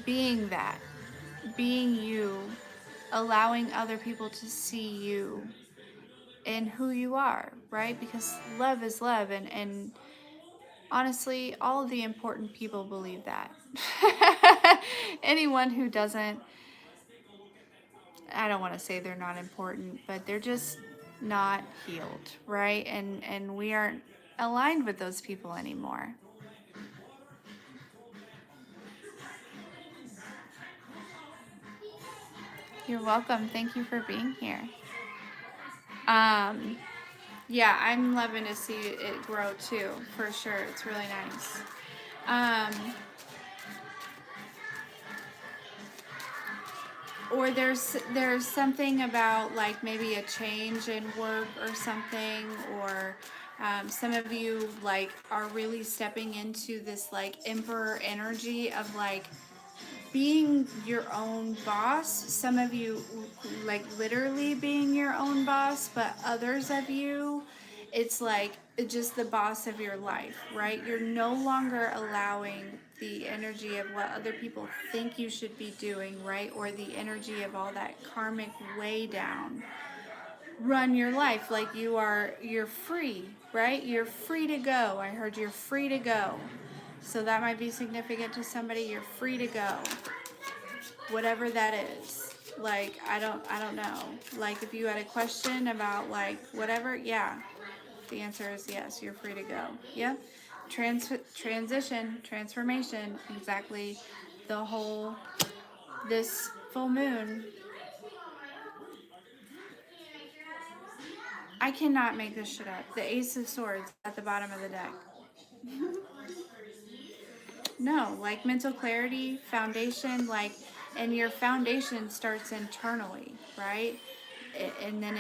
being that, being you, allowing other people to see you and who you are, right? Because love is love, and honestly, all of the important people believe that. Anyone who doesn't, I don't want to say they're not important, but they're just not healed, right? And we aren't aligned with those people anymore. You're welcome. Thank you for being here. Yeah, I'm loving to see it grow too, for sure. It's really nice. Or there's something about like maybe a change in work or something, or some of you like are really stepping into this like emperor energy of like being your own boss. Some of you like literally being your own boss, but others of you, it's like just the boss of your life, right? You're no longer allowing the energy of what other people think you should be doing, right? Or the energy of all that karmic way down run your life. Like you're free, right? You're free to go. I heard you're free to go. So that might be significant to somebody. You're free to go, whatever that is. Like I don't know. Like if you had a question about like whatever, yeah, the answer is yes, you're free to go. Yeah. Transition, transformation, exactly. The whole, this full moon, I cannot make this shit up. The Ace of Swords at the bottom of the deck. No, like mental clarity, foundation, like, and your foundation starts internally, right? And then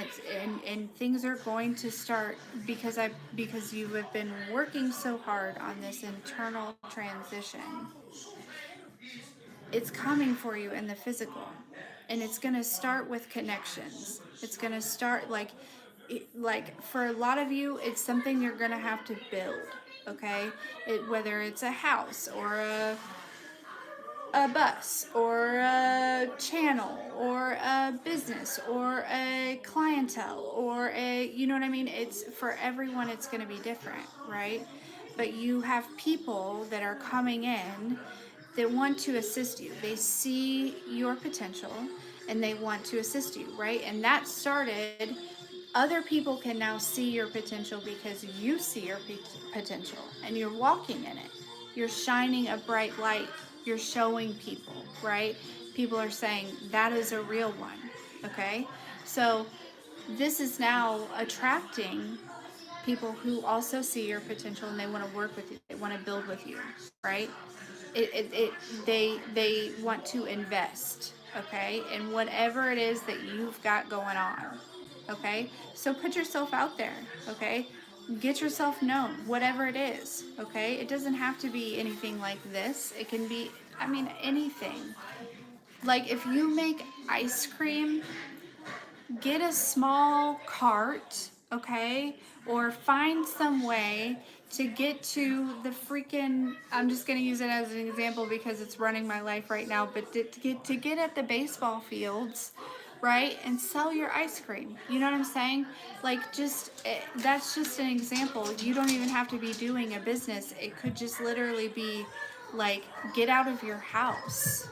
and things are going to start because you have been working so hard on this internal transition. It's coming for you in the physical, and it's going to start with connections. It's going to start like for a lot of you, it's something you're going to have to build. Okay, whether it's a house or a bus or a channel or a business or a clientele or you know what I mean? It's for everyone, it's going to be different, right? But you have people that are coming in that want to assist you. They see your potential and they want to assist you, right? And that started, other people can now see your potential because you see your potential and you're walking in it. You're shining a bright light. You're showing people, right? People are saying that is a real one, okay? So this is now attracting people who also see your potential and they want to work with you. They want to build with you, right? They want to invest, okay, in whatever it is that you've got going on, okay? So put yourself out there, okay? Get yourself known, whatever it is, okay? It doesn't have to be anything like this. It can be, I mean, anything. Like if you make ice cream, get a small cart, okay? Or find some way to get to the freaking, I'm just going to use it as an example because it's running my life right now, but to get at the baseball fields, right? And sell your ice cream. You know what I'm saying? Like that's just an example. You don't even have to be doing a business. It could just literally be like get out of your house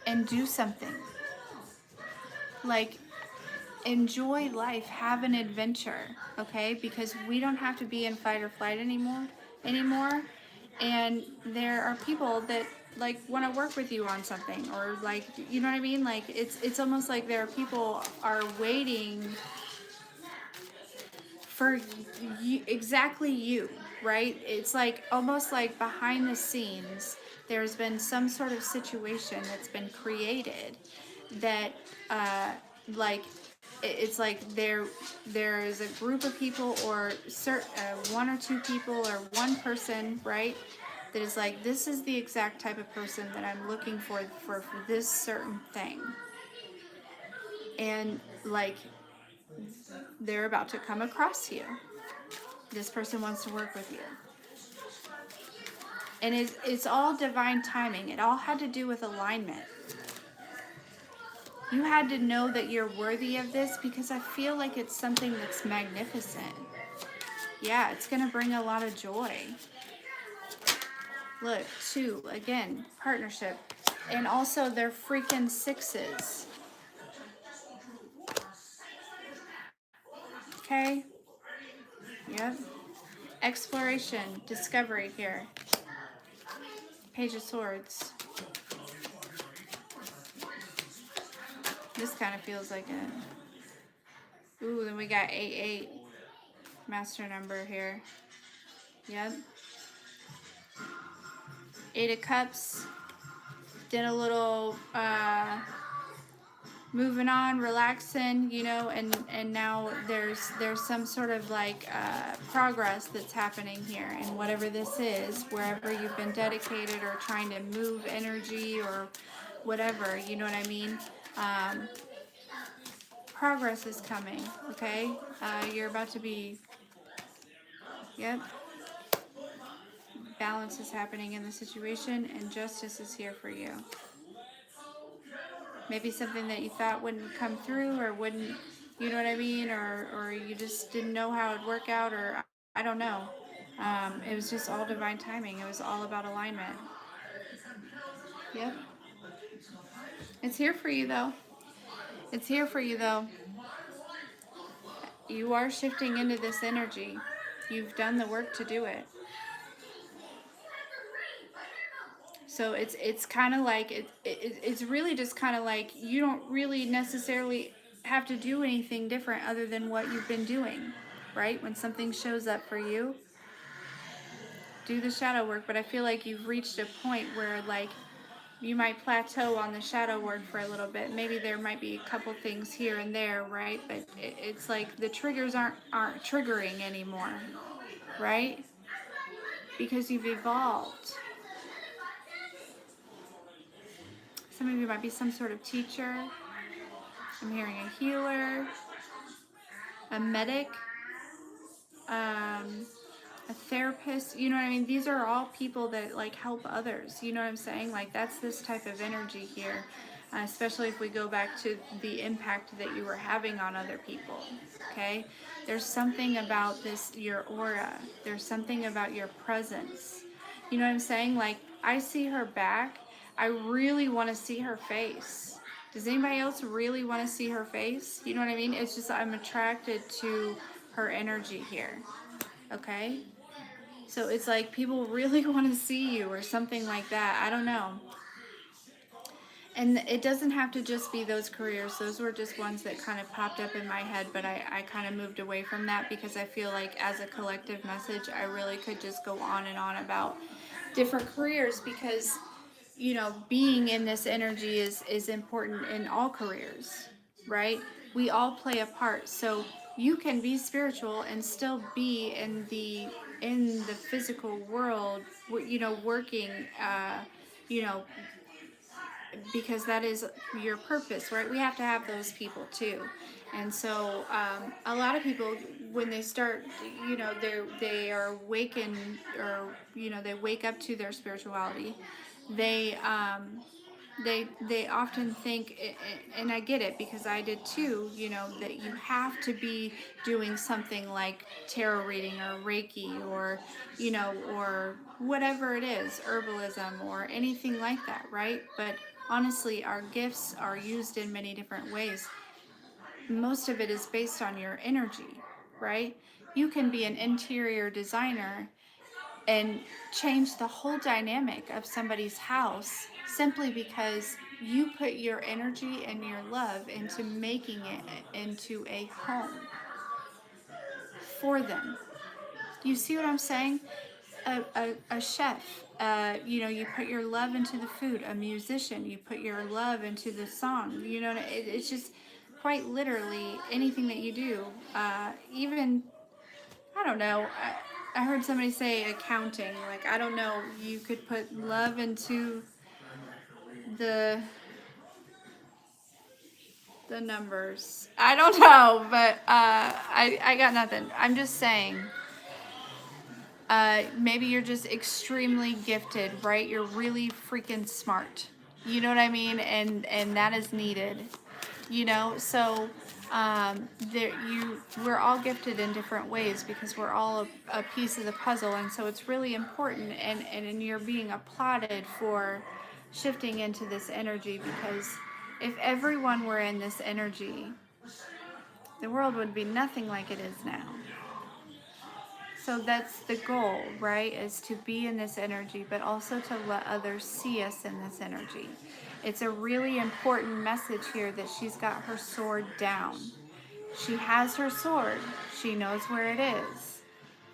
and do something. Like enjoy life, have an adventure, okay? Because we don't have to be in fight or flight anymore. And there are people that like want to work with you on something, or like, you know what I mean? Like it's almost like there are people are waiting for you, exactly you, right? It's like almost like behind the scenes there's been some sort of situation that's been created that like it's like there is a group of people or one or two people or one person, right, that is like, this is the exact type of person that I'm looking for this certain thing, and like they're about to come across you. This person wants to work with you. And it's all divine timing. It all had to do with alignment. You had to know that you're worthy of this because I feel like it's something that's magnificent. Yeah, it's going to bring a lot of joy. Look, 2, again, partnership. And also they're freaking 6s. Okay? Yep. Exploration, discovery here. Page of Swords. This kind of feels like a Ooh, then we got 88 master number here. Yep. 8 of Cups. Did a little moving on, relaxing, you know, and now there's some sort of like progress that's happening here, and whatever this is, wherever you've been dedicated or trying to move energy or whatever, you know what I mean. Progress is coming. Okay, you're about to be. Yep. Balance is happening in the situation, and justice is here for you. Maybe something that you thought wouldn't come through or wouldn't, you know what I mean, or you just didn't know how it'd work out, or I don't know. It was just all divine timing. It was all about alignment. Yep. It's here for you though. It's here for you though. You are shifting into this energy. You've done the work to do it. So it's kind of like it's really just kind of like you don't really necessarily have to do anything different other than what you've been doing, right? When something shows up for you, do the shadow work. But I feel like you've reached a point where like you might plateau on the shadow work for a little bit. Maybe there might be a couple things here and there, right? But it's like the triggers aren't triggering anymore, right? Because you've evolved. Some of you might be some sort of teacher. I'm hearing a healer, a medic, a therapist. You know what I mean? These are all people that like help others. You know what I'm saying? Like that's this type of energy here, especially if we go back to the impact that you were having on other people. Okay? There's something about this, your aura. There's something about your presence. You know what I'm saying? Like I see her back. I really want to see her face. Does anybody else really want to see her face? You know what I mean? It's just I'm attracted to her energy here. Okay? So it's like people really want to see you or something like that. I don't know. And it doesn't have to just be those careers. Those were just ones that kind of popped up in my head, but I kind of moved away from that because I feel like as a collective message, I really could just go on and on about different careers because, you know, being in this energy is important in all careers, right? We all play a part. So you can be spiritual and still be in the physical world, you know, working, you know, because that is your purpose, right? We have to have those people too. And so a lot of people, when they start, you know, they are awakened, or you know, they wake up to their spirituality. They they often think, and I get it because I did too, you know, that you have to be doing something like tarot reading or Reiki or, you know, or whatever it is, herbalism or anything like that, right? But honestly, our gifts are used in many different ways. Most of it is based on your energy, right? You can be an interior designer and change the whole dynamic of somebody's house simply because you put your energy and your love into making it into a home for them. You see what I'm saying? A chef, you know, you put your love into the food. A musician, you put your love into the song. You know, it's just quite literally anything that you do. Even I don't know. I heard somebody say accounting. Like, I don't know. You could put love into the the numbers. I don't know, but I got nothing. I'm just saying. Maybe you're just extremely gifted, right? You're really freaking smart. You know what I mean? And that is needed. You know, so we're all gifted in different ways because we're all a piece of the puzzle, and so it's really important, and you're being applauded for shifting into this energy, because if everyone were in this energy, the world would be nothing like it is now. So that's the goal, right? Is to be in this energy, but also to let others see us in this energy. It's a really important message here that she's got her sword down. She has her sword. She knows where it is.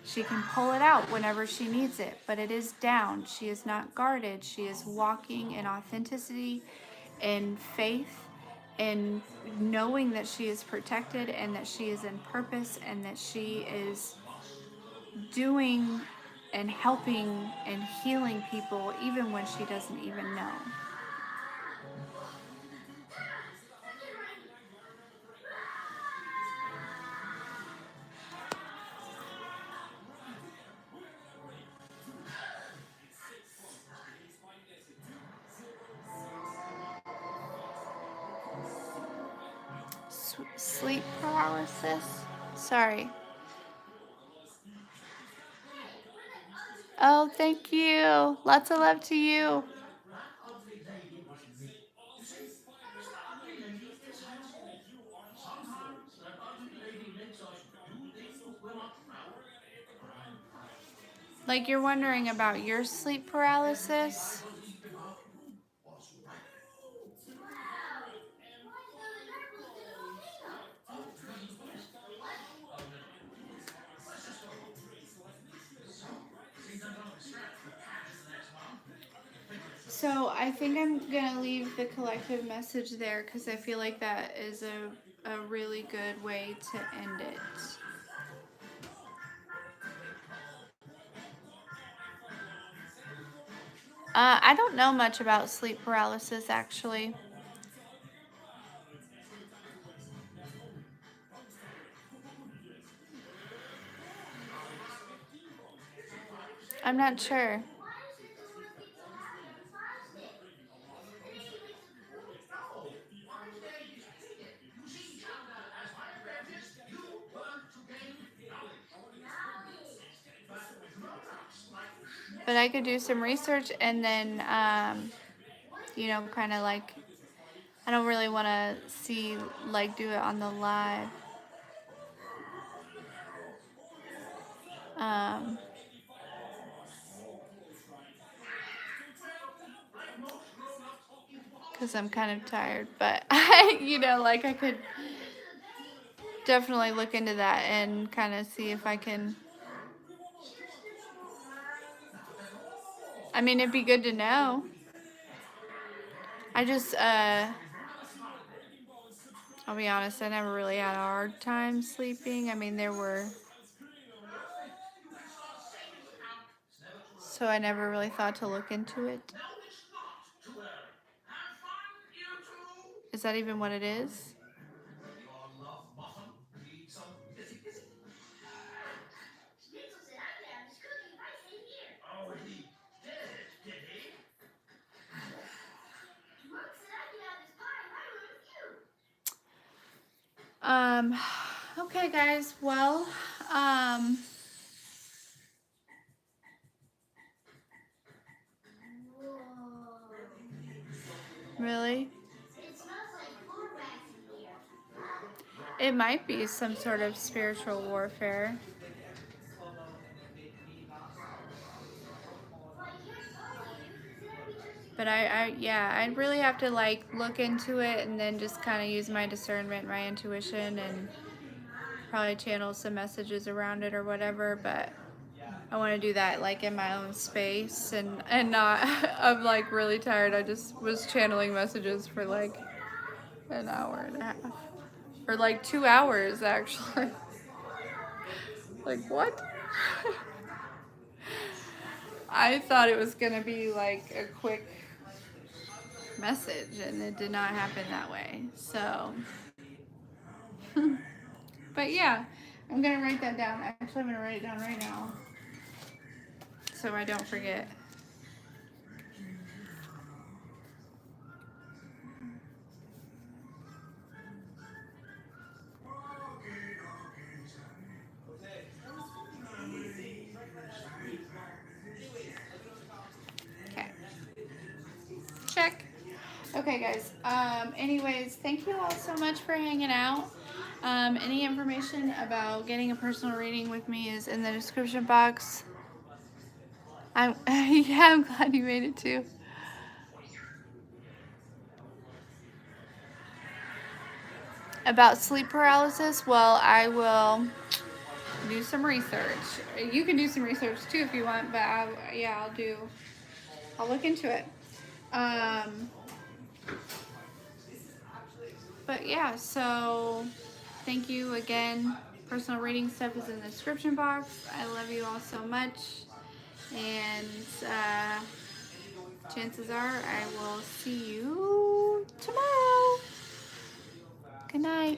She can pull it out whenever she needs it, but it is down. She is not guarded. She is walking in authenticity, in faith, in knowing that she is protected and that she is in purpose and that she is doing and helping and healing people even when she doesn't even know. Sleep paralysis? Sorry. Oh, thank you. Lots of love to you. Like you're wondering about your sleep paralysis? So I think I'm gonna leave the collective message there because I feel like that is a really good way to end it. I don't know much about sleep paralysis actually. I'm not sure. But I could do some research and then, kind of like, I don't really want to do it on the live. Because I'm kind of tired, but I could definitely look into that and kind of see if I can. I mean, it'd be good to know. I just, I'll be honest, I never really had a hard time sleeping. I mean, so I never really thought to look into it. Is that even what it is? Okay guys, well, really? It might be some sort of spiritual warfare. But I'd really have to like look into it and then just kind of use my discernment, my intuition, and probably channel some messages around it or whatever. But I want to do that like in my own space and not. I'm like really tired. I just was channeling messages for like an hour and a half, or like 2 hours actually. Like what? I thought it was gonna be like a quick message and it did not happen that way. So but yeah, I'm gonna write that down. Actually, I'm gonna write it down right now so I don't forget. Okay. Check. Okay, guys. Anyways, thank you all so much for hanging out. Any information about getting a personal reading with me is in the description box. Yeah, I'm glad you made it too. about sleep paralysis, well, I will do some research. You can do some research too if you want, but I'll look into it. But yeah, so thank you again. Personal reading stuff is in the description box. I love you all so much. And chances are I will see you tomorrow. Good night.